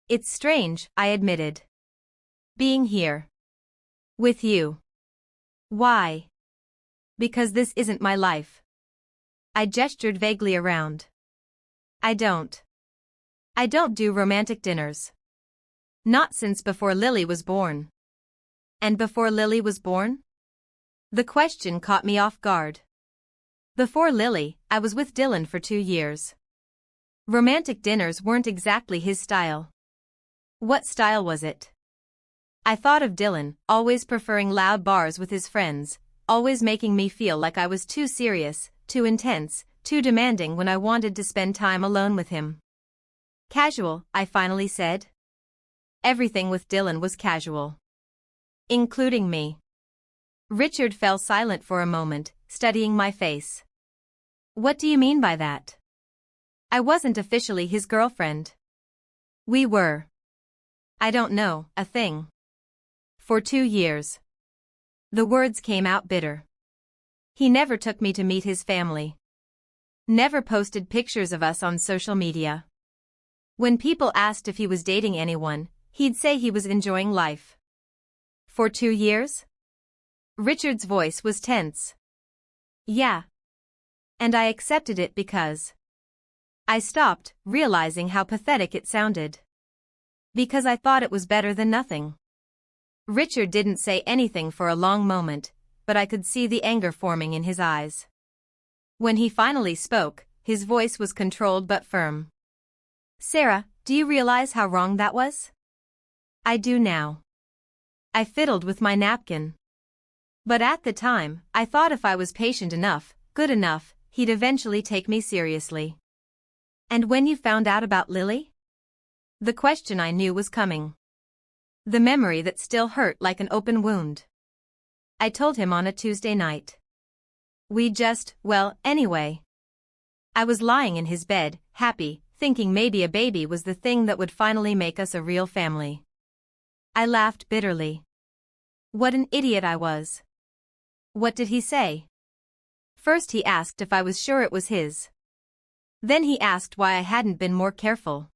S1: "It's strange," I admitted. "Being here. With you." "Why?" "Because this isn't my life." I gestured vaguely around. I don't do romantic dinners. Not since before Lily was born." "And before Lily was born?" The question caught me off guard. "Before Lily, I was with Dylan for 2 years. Romantic dinners weren't exactly his style." "What style was it?" I thought of Dylan, always preferring loud bars with his friends, always making me feel like I was too serious, too intense, too demanding when I wanted to spend time alone with him. "Casual," I finally said. Everything with Dylan was casual. Including me. Richard fell silent for a moment, studying my face. "What do you mean by that?" "I wasn't officially his girlfriend." "We were." "I don't know, a thing." "For 2 years." The words came out bitter. He never took me to meet his family. Never posted pictures of us on social media. When people asked if he was dating anyone, he'd say he was enjoying life. "For 2 years?" Richard's voice was tense. "Yeah. And I accepted it because..." I stopped, realizing how pathetic it sounded. "Because I thought it was better than nothing." Richard didn't say anything for a long moment, but I could see the anger forming in his eyes. When he finally spoke, his voice was controlled but firm. "Sarah, do you realize how wrong that was?" "I do now." I fiddled with my napkin. But at the time, I thought if I was patient enough, good enough, he'd eventually take me seriously. "And when you found out about Lily?" The question I knew was coming. The memory that still hurt like an open wound. I told him on a Tuesday night. Well, anyway. I was lying in his bed, happy, thinking maybe a baby was the thing that would finally make us a real family. I laughed bitterly. What an idiot I was. What did he say? First he asked if I was sure it was his. Then he asked why I hadn't been more careful.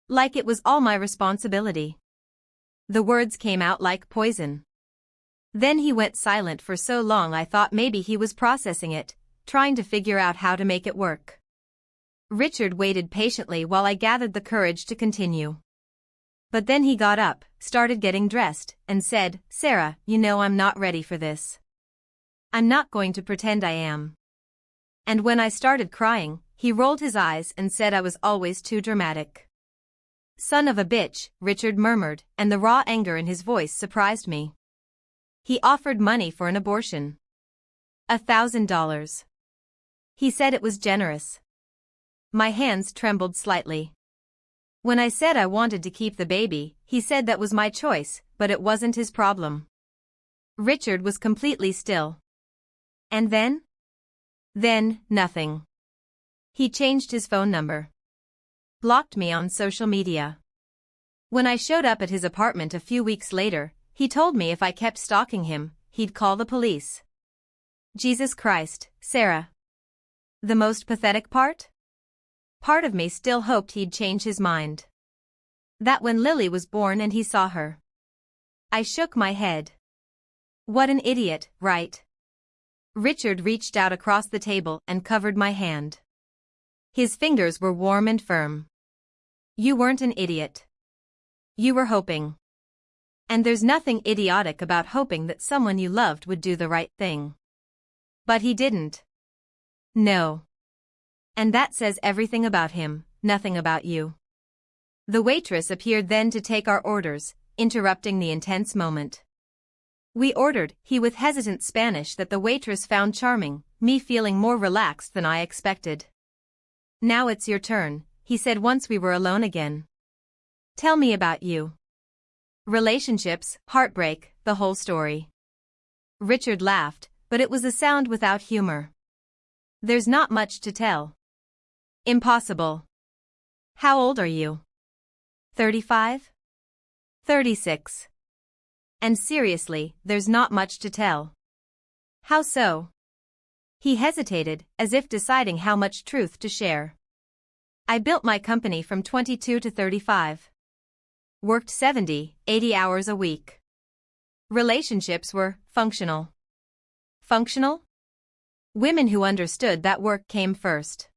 S1: Like it was all my responsibility. The words came out like poison. Then he went silent for so long I thought maybe he was processing it, trying to figure out how to make it work. Richard waited patiently while I gathered the courage to continue. But then he got up, started getting dressed, and said, "Sarah, you know I'm not ready for this. I'm not going to pretend I am." And when I started crying, he rolled his eyes and said I was always too dramatic. "Son of a bitch," Richard murmured, and the raw anger in his voice surprised me. He offered money for an abortion. $1,000. He said it was generous. My hands trembled slightly. When I said I wanted to keep the baby, he said that was my choice, but it wasn't his problem. Richard was completely still. And then? Then, nothing. He changed his phone number. Blocked me on social media. When I showed up at his apartment a few weeks later, he told me if I kept stalking him, he'd call the police. Jesus Christ, Sarah. The most pathetic part? Part of me still hoped he'd change his mind. That when Lily was born and he saw her. I shook my head. What an idiot, right? Richard reached out across the table and covered my hand. His fingers were warm and firm. You weren't an idiot. You were hoping. And there's nothing idiotic about hoping that someone you loved would do the right thing. But he didn't. No. And that says everything about him, nothing about you. The waitress appeared then to take our orders, interrupting the intense moment. We ordered, he with hesitant Spanish that the waitress found charming, me feeling more relaxed than I expected. Now it's your turn, he said once we were alone again. Tell me about you. Relationships, heartbreak, the whole story. Richard laughed, but it was a sound without humor. There's not much to tell. Impossible. How old are you? 35? 36. And seriously, there's not much to tell. How so? He hesitated, as if deciding how much truth to share. I built my company from 22 to 35. Worked 70, 80 hours a week. Relationships were functional. Functional? Women who understood that work came first.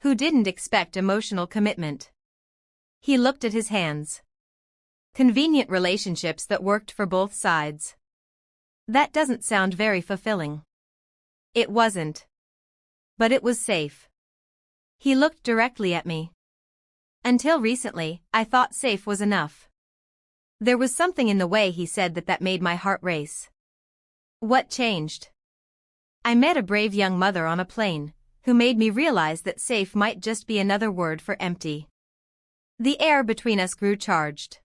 S1: Who didn't expect emotional commitment. He looked at his hands. Convenient relationships that worked for both sides. That doesn't sound very fulfilling. It wasn't. But it was safe. He looked directly at me. Until recently, I thought safe was enough. There was something in the way he said that made my heart race. What changed? I met a brave young mother on a plane, who made me realize that safe might just be another word for empty. The air between us grew charged.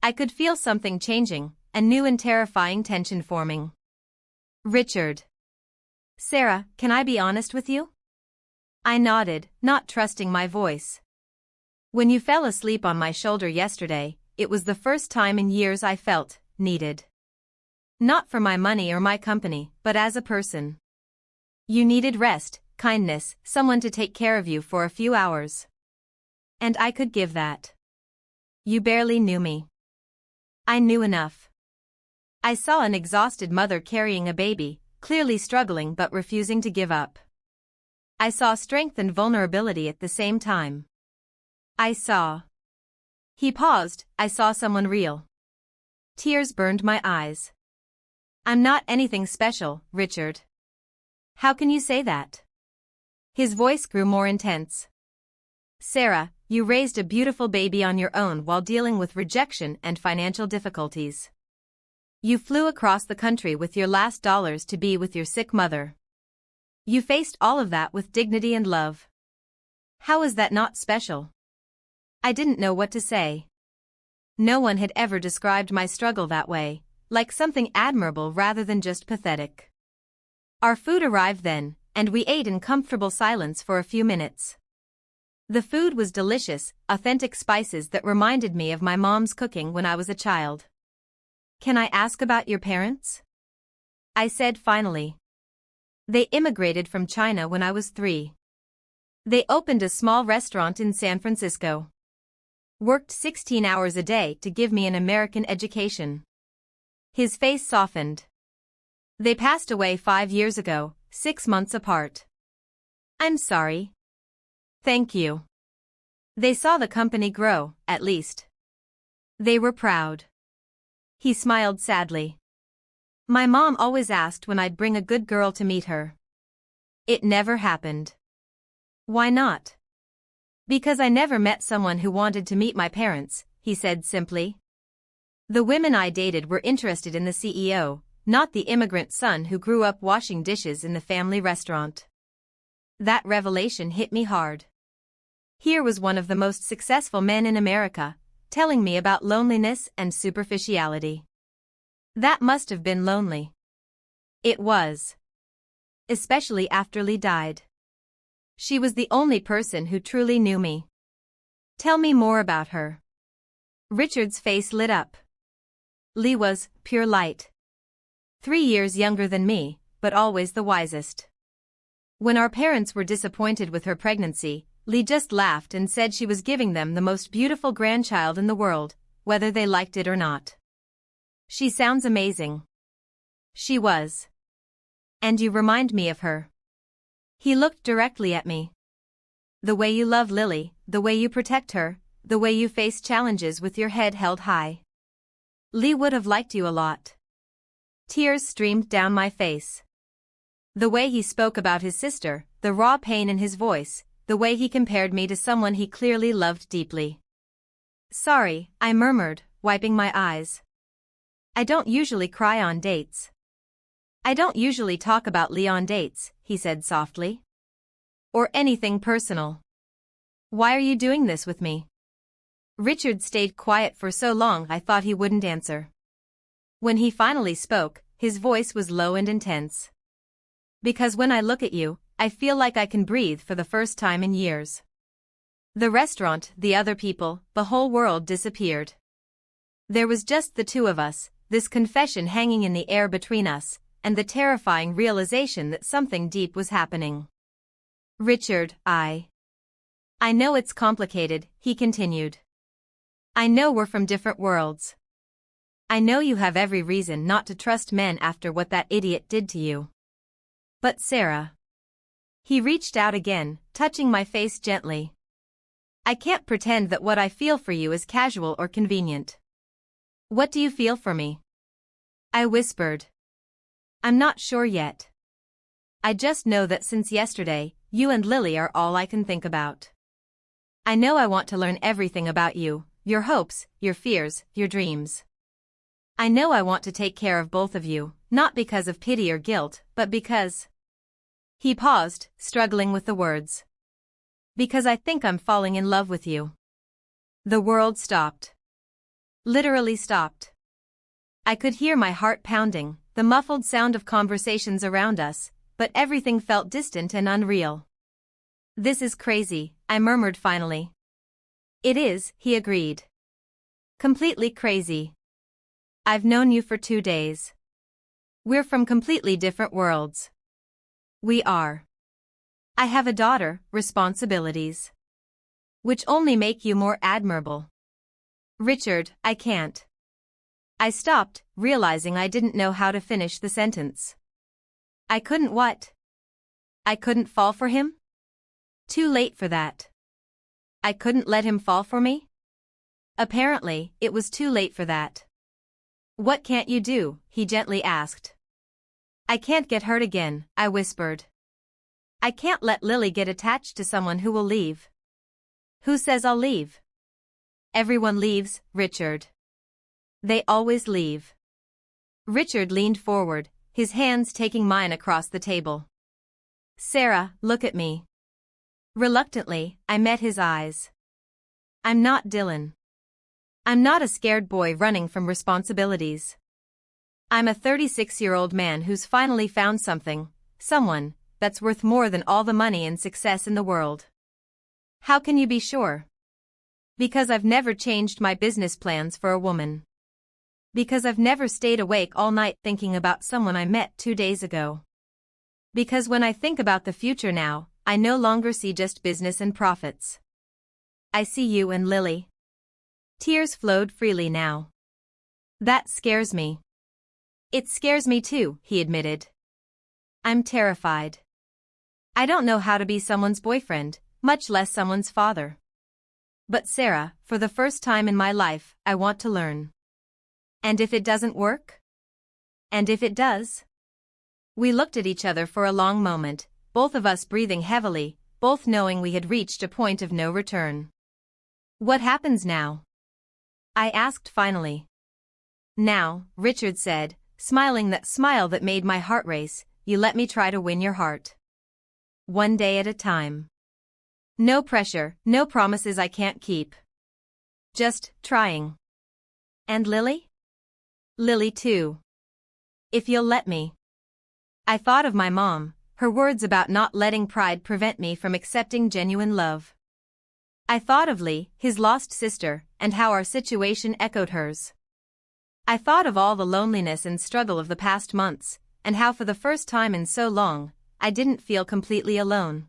S1: I could feel something changing, a new and terrifying tension forming. Richard. Sarah, can I be honest with you? I nodded, not trusting my voice. When you fell asleep on my shoulder yesterday, it was the first time in years I felt needed. Not for my money or my company, but as a person. You needed rest, kindness, someone to take care of you for a few hours. And I could give that. You barely knew me. I knew enough. I saw an exhausted mother carrying a baby, clearly struggling but refusing to give up. I saw strength and vulnerability at the same time. I saw. He paused, I saw someone real. Tears burned my eyes. I'm not anything special, Richard. How can you say that? His voice grew more intense. Sarah, you raised a beautiful baby on your own while dealing with rejection and financial difficulties. You flew across the country with your last dollars to be with your sick mother. You faced all of that with dignity and love. How is that not special? I didn't know what to say. No one had ever described my struggle that way, like something admirable rather than just pathetic. Our food arrived then, and we ate in comfortable silence for a few minutes. The food was delicious, authentic spices that reminded me of my mom's cooking when I was a child. Can I ask about your parents? I said finally. They immigrated from China when I was 3. They opened a small restaurant in San Francisco. Worked 16 hours a day to give me an American education. His face softened. They passed away 5 years ago, 6 months apart. I'm sorry. Thank you. They saw the company grow, at least. They were proud. He smiled sadly. My mom always asked when I'd bring a good girl to meet her. It never happened. Why not? Because I never met someone who wanted to meet my parents, he said simply. The women I dated were interested in the CEO, not the immigrant son who grew up washing dishes in the family restaurant. That revelation hit me hard. Here was one of the most successful men in America, telling me about loneliness and superficiality. That must have been lonely. It was. Especially after Lee died. She was the only person who truly knew me. Tell me more about her. Richard's face lit up. Lee was pure light. 3 years younger than me, but always the wisest. When our parents were disappointed with her pregnancy, Lee just laughed and said she was giving them the most beautiful grandchild in the world, whether they liked it or not. She sounds amazing. She was. And you remind me of her. He looked directly at me. The way you love Lily, the way you protect her, the way you face challenges with your head held high. Lee would have liked you a lot. Tears streamed down my face. The way he spoke about his sister, the raw pain in his voice, the way he compared me to someone he clearly loved deeply. Sorry, I murmured, wiping my eyes. I don't usually cry on dates. I don't usually talk about Lee on dates, he said softly. Or anything personal. Why are you doing this with me? Richard stayed quiet for so long I thought he wouldn't answer. When he finally spoke, his voice was low and intense. Because when I look at you, I feel like I can breathe for the first time in years. The restaurant, the other people, the whole world disappeared. There was just the two of us, this confession hanging in the air between us, and the terrifying realization that something deep was happening. Richard, I know it's complicated, he continued. I know we're from different worlds. I know you have every reason not to trust men after what that idiot did to you. But Sarah. He reached out again, touching my face gently. I can't pretend that what I feel for you is casual or convenient. What do you feel for me? I whispered. I'm not sure yet. I just know that since yesterday, you and Lily are all I can think about. I know I want to learn everything about you, your hopes, your fears, your dreams. I know I want to take care of both of you, not because of pity or guilt, but because... He paused, struggling with the words. Because I think I'm falling in love with you. The world stopped. Literally stopped. I could hear my heart pounding, the muffled sound of conversations around us, but everything felt distant and unreal. This is crazy, I murmured finally. It is, he agreed. Completely crazy. I've known you for 2 days. We're from completely different worlds. We are. I have a daughter, responsibilities. Which only make you more admirable. Richard, I can't. I stopped, realizing I didn't know how to finish the sentence. I couldn't what? I couldn't fall for him? Too late for that. I couldn't let him fall for me? Apparently, it was too late for that. What can't you do? He gently asked. I can't get hurt again, I whispered. I can't let Lily get attached to someone who will leave. Who says I'll leave? Everyone leaves, Richard. They always leave. Richard leaned forward, his hands taking mine across the table. Sarah, look at me. Reluctantly, I met his eyes. I'm not Dylan. I'm not a scared boy running from responsibilities. I'm a 36-year-old man who's finally found someone, that's worth more than all the money and success in the world. How can you be sure? Because I've never changed my business plans for a woman. Because I've never stayed awake all night thinking about someone I met 2 days ago. Because when I think about the future now, I no longer see just business and profits. I see you and Lily. Tears flowed freely now. That scares me. It scares me too, he admitted. I'm terrified. I don't know how to be someone's boyfriend, much less someone's father. But Sarah, for the first time in my life, I want to learn. And if it doesn't work? And if it does? We looked at each other for a long moment, both of us breathing heavily, both knowing we had reached a point of no return. What happens now? I asked finally. Now, Richard said, smiling that smile that made my heart race, you let me try to win your heart. One day at a time. No pressure, no promises I can't keep. Just trying. And Lily? Lily too. If you'll let me. I thought of my mom, her words about not letting pride prevent me from accepting genuine love. I thought of Lee, his lost sister, and how our situation echoed hers. I thought of all the loneliness and struggle of the past months, and how for the first time in so long, I didn't feel completely alone.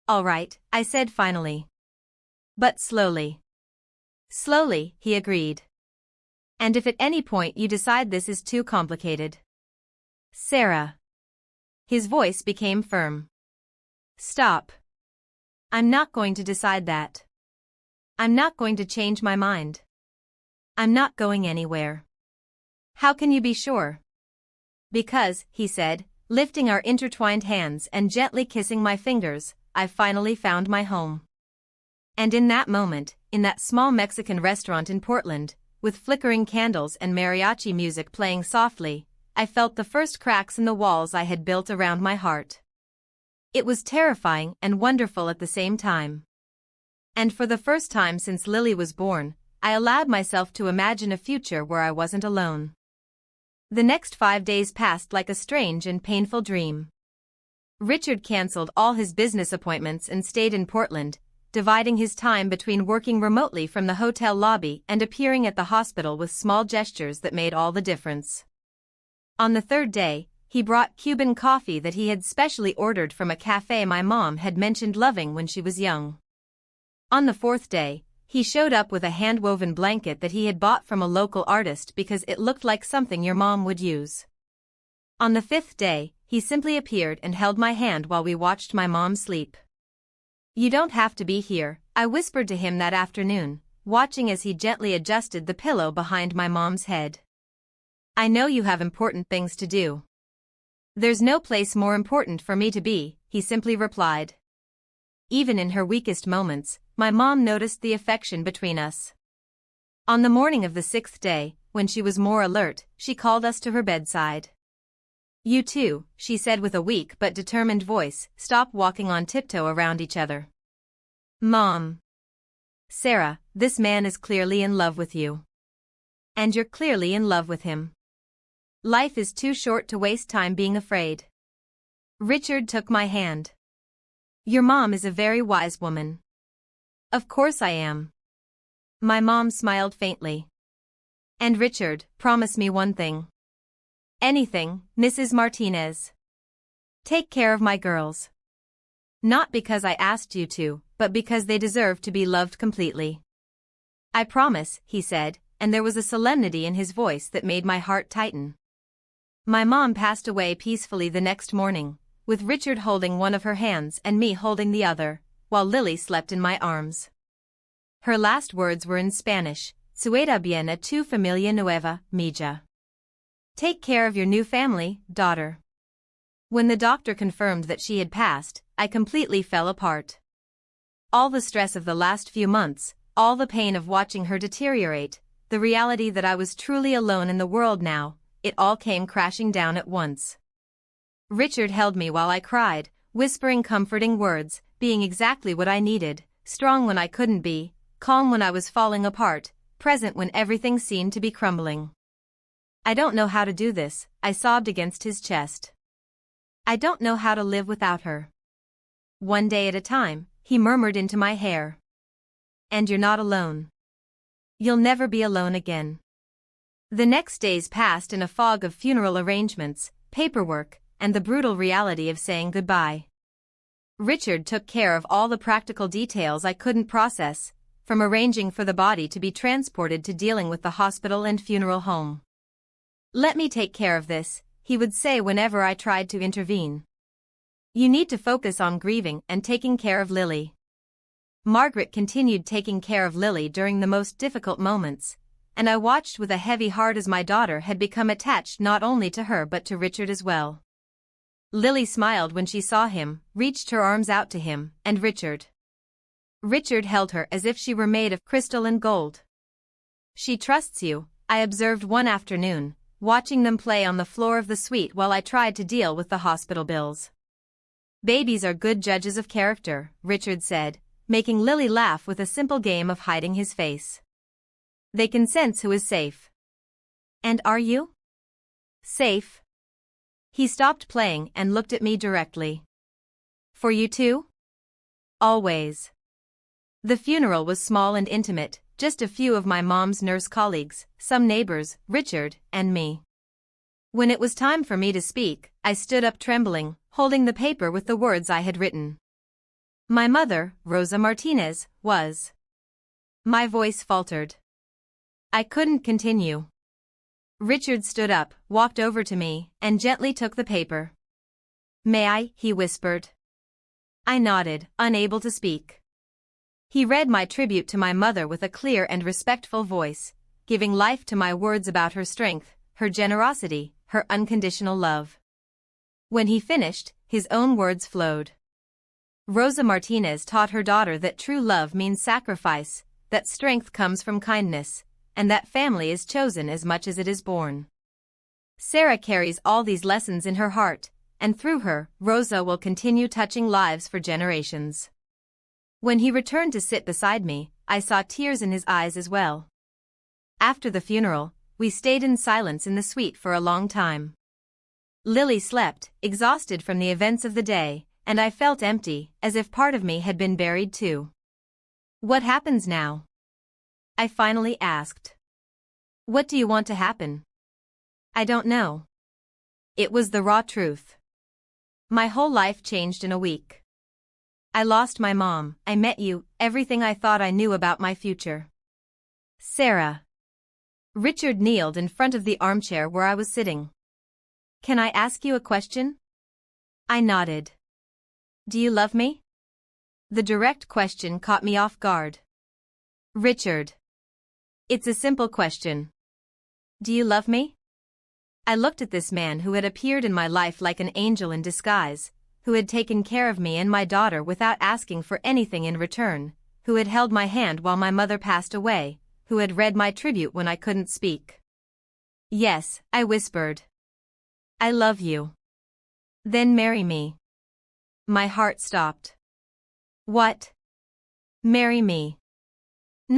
S1: All right, I said finally. But slowly. Slowly, he agreed. And if at any point you decide this is too complicated. Sarah. His voice became firm. Stop. I'm not going to decide that. I'm not going to change my mind. I'm not going anywhere. How can you be sure? Because, he said, lifting our intertwined hands and gently kissing my fingers, I've finally found my home. And in that moment, in that small Mexican restaurant in Portland, with flickering candles and mariachi music playing softly, I felt the first cracks in the walls I had built around my heart. It was terrifying and wonderful at the same time. And for the first time since Lily was born, I allowed myself to imagine a future where I wasn't alone. The next 5 days passed like a strange and painful dream. Richard cancelled all his business appointments and stayed in Portland, dividing his time between working remotely from the hotel lobby and appearing at the hospital with small gestures that made all the difference. On the third day, he brought Cuban coffee that he had specially ordered from a cafe my mom had mentioned loving when she was young. On the fourth day, he showed up with a hand-woven blanket that he had bought from a local artist because it looked like something your mom would use. On the fifth day, he simply appeared and held my hand while we watched my mom sleep. "You don't have to be here," I whispered to him that afternoon, watching as he gently adjusted the pillow behind my mom's head. "I know you have important things to do." "There's no place more important for me to be," he simply replied. Even in her weakest moments, my mom noticed the affection between us. On the morning of the sixth day, when she was more alert, she called us to her bedside. "You two," she said with a weak but determined voice, "stop walking on tiptoe around each other." "Mom. Sarah, this man is clearly in love with you. And you're clearly in love with him. Life is too short to waste time being afraid." Richard took my hand. "Your mom is a very wise woman." "Of course I am." My mom smiled faintly. "And Richard, promise me one thing." "Anything, Mrs. Martinez." "Take care of my girls. Not because I asked you to, but because they deserve to be loved completely." "I promise," he said, and there was a solemnity in his voice that made my heart tighten. My mom passed away peacefully the next morning, with Richard holding one of her hands and me holding the other, while Lily slept in my arms. Her last words were in Spanish, "Sueda bien a tu familia nueva, mija." "Take care of your new family, daughter." When the doctor confirmed that she had passed, I completely fell apart. All the stress of the last few months, all the pain of watching her deteriorate, the reality that I was truly alone in the world now, it all came crashing down at once. Richard held me while I cried, whispering comforting words, being exactly what I needed, strong when I couldn't be, calm when I was falling apart, present when everything seemed to be crumbling. "I don't know how to do this," I sobbed against his chest. "I don't know how to live without her." "One day at a time," he murmured into my hair. "And you're not alone. You'll never be alone again." The next days passed in a fog of funeral arrangements, paperwork, and the brutal reality of saying goodbye. Richard took care of all the practical details I couldn't process, from arranging for the body to be transported to dealing with the hospital and funeral home. "Let me take care of this," he would say whenever I tried to intervene. "You need to focus on grieving and taking care of Lily." Margaret continued taking care of Lily during the most difficult moments, and I watched with a heavy heart as my daughter had become attached not only to her but to Richard as well. Lily smiled when she saw him, reached her arms out to him, and Richard held her as if she were made of crystal and gold. "She trusts you," I observed one afternoon, watching them play on the floor of the suite while I tried to deal with the hospital bills. "Babies are good judges of character," Richard said, making Lily laugh with a simple game of hiding his face. "They can sense who is safe." "And are you safe?" He stopped playing and looked at me directly. "For you too?" "Always." The funeral was small and intimate, just a few of my mom's nurse colleagues, some neighbors, Richard, and me. When it was time for me to speak, I stood up trembling, holding the paper with the words I had written. "My mother, Rosa Martinez, was." My voice faltered. I couldn't continue. Richard stood up, walked over to me, and gently took the paper. "May I?" he whispered. I nodded, unable to speak. He read my tribute to my mother with a clear and respectful voice, giving life to my words about her strength, her generosity, her unconditional love. When he finished, his own words flowed. "Rosa Martinez taught her daughter that true love means sacrifice, that strength comes from kindness, and that family is chosen as much as it is born. Sarah carries all these lessons in her heart, and through her, Rosa will continue touching lives for generations. When he returned to sit beside me, I saw tears in his eyes as well. After the funeral, we stayed in silence in the suite for a long time. Lily slept, exhausted from the events of the day, and I felt empty, as if part of me had been buried too. "What happens now?" I finally asked. "What do you want to happen?" "I don't know." It was the raw truth. My whole life changed in a week. I lost my mom, I met you, everything I thought I knew about my future. Sarah. Richard kneeled in front of the armchair where I was sitting. "Can I ask you a question?" I nodded. "Do you love me?" The direct question caught me off guard. "Richard. It's a simple question. Do you love me?" I looked at this man who had appeared in my life like an angel in disguise, who had taken care of me and my daughter without asking for anything in return, who had held my hand while my mother passed away, who had read my tribute when I couldn't speak. "Yes," I whispered. "I love you." "Then marry me." My heart stopped. "What?" "Marry me.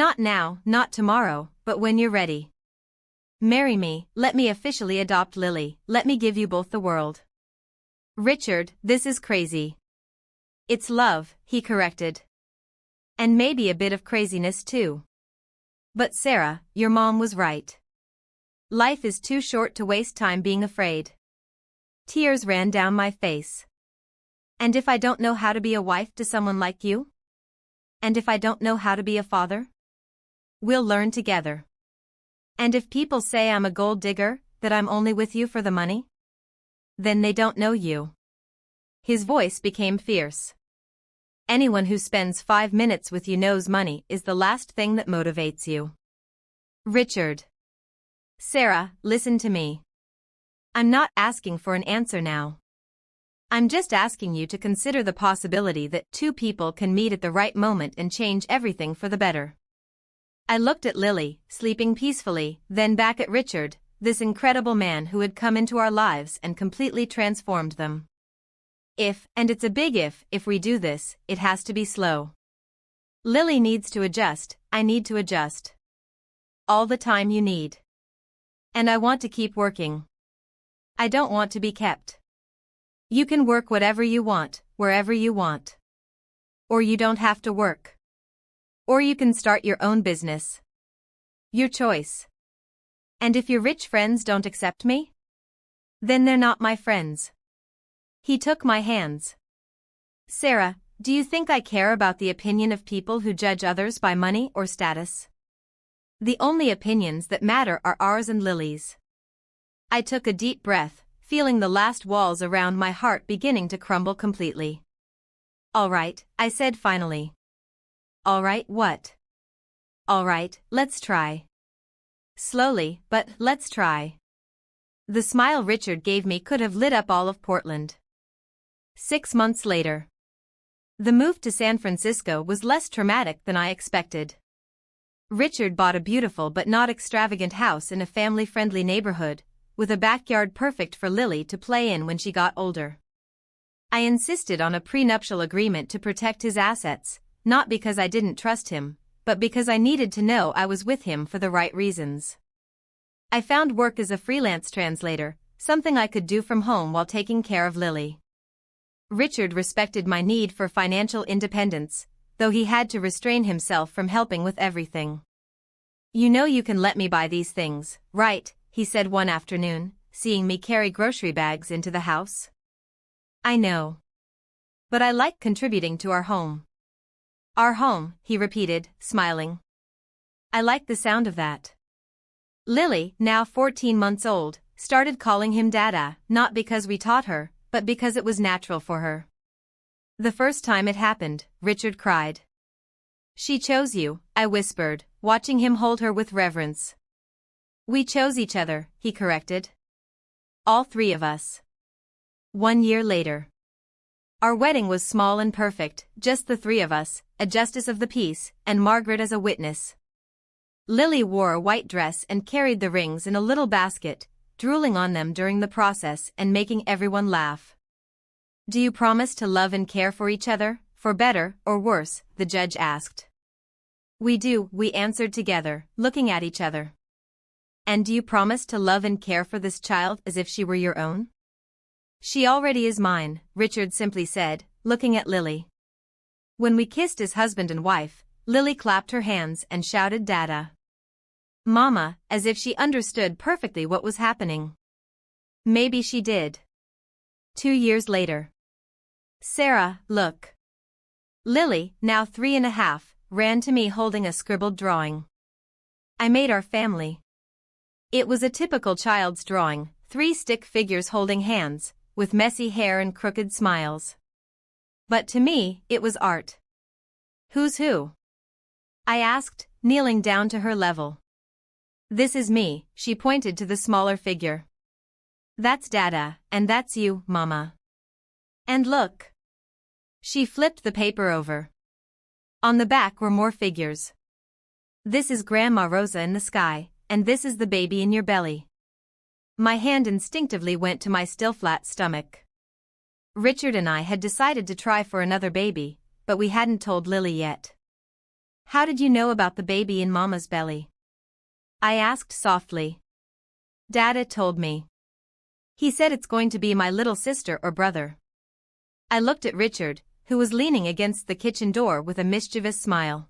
S1: Not now, not tomorrow, but when you're ready. Marry me, let me officially adopt Lily, let me give you both the world." "Richard, this is crazy." "It's love," he corrected. "And maybe a bit of craziness too." "But Sarah, your mom was right. Life is too short to waste time being afraid." Tears ran down my face. "And if I don't know how to be a wife to someone like you? And if I don't know how to be a father? We'll learn together. And if people say I'm a gold digger, that I'm only with you for the money? Then they don't know you." His voice became fierce. "Anyone who spends 5 minutes with you knows money is the last thing that motivates you." "Richard." "Sarah, listen to me. I'm not asking for an answer now. I'm just asking you to consider the possibility that two people can meet at the right moment and change everything for the better." I looked at Lily, sleeping peacefully, then back at Richard, this incredible man who had come into our lives and completely transformed them. "If, and it's a big if we do this, it has to be slow. Lily needs to adjust, I need to adjust. All the time you need. And I want to keep working. I don't want to be kept. You can work whatever you want, wherever you want. Or you don't have to work. Or you can start your own business. Your choice. And if your rich friends don't accept me? Then they're not my friends." He took my hands. "Sarah, do you think I care about the opinion of people who judge others by money or status? The only opinions that matter are ours and Lily's." I took a deep breath, feeling the last walls around my heart beginning to crumble completely. "All right," I said finally. "All right, what?" "All right, let's try. Slowly, but let's try." The smile Richard gave me could have lit up all of Portland. 6 months later. The move to San Francisco was less traumatic than I expected. Richard bought a beautiful but not extravagant house in a family-friendly neighborhood, with a backyard perfect for Lily to play in when she got older. I insisted on a prenuptial agreement to protect his assets, not because I didn't trust him, but because I needed to know I was with him for the right reasons. I found work as a freelance translator, something I could do from home while taking care of Lily. Richard respected my need for financial independence, though he had to restrain himself from helping with everything. "You know you can let me buy these things, right?" he said one afternoon, seeing me carry grocery bags into the house. "I know. But I like contributing to our home." "Our home," he repeated, smiling. I liked the sound of that. Lily, now 14 months old, started calling him Dada, not because we taught her, but because it was natural for her. The first time it happened, Richard cried. "She chose you," I whispered, watching him hold her with reverence. "We chose each other," he corrected. "All three of us." 1 year later. Our wedding was small and perfect, just the three of us, a justice of the peace, and Margaret as a witness. Lily wore a white dress and carried the rings in a little basket, drooling on them during the process and making everyone laugh. "Do you promise to love and care for each other, for better or worse?" the judge asked. "We do," we answered together, looking at each other. "And do you promise to love and care for this child as if she were your own?" "She already is mine," Richard simply said, looking at Lily. When we kissed as husband and wife, Lily clapped her hands and shouted "Dada! Mama," as if she understood perfectly what was happening. Maybe she did. 2 years later. "Sarah, look." Lily, now 3.5, ran to me holding a scribbled drawing. "I made our family." It was a typical child's drawing, 3 stick figures holding hands, with messy hair and crooked smiles. But to me, it was art. "Who's who?" I asked, kneeling down to her level. "This is me," she pointed to the smaller figure. "That's Dada, and that's you, Mama. And look." She flipped the paper over. On the back were more figures. "This is Grandma Rosa in the sky, and this is the baby in your belly." My hand instinctively went to my still flat stomach. Richard and I had decided to try for another baby, but we hadn't told Lily yet. "How did you know about the baby in Mama's belly?" I asked softly. "Dada told me. He said it's going to be my little sister or brother." I looked at Richard, who was leaning against the kitchen door with a mischievous smile.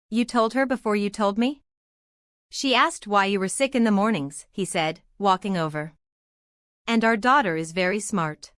S1: "You told her before you told me?" "She asked why you were sick in the mornings," he said, walking over. "And our daughter is very smart."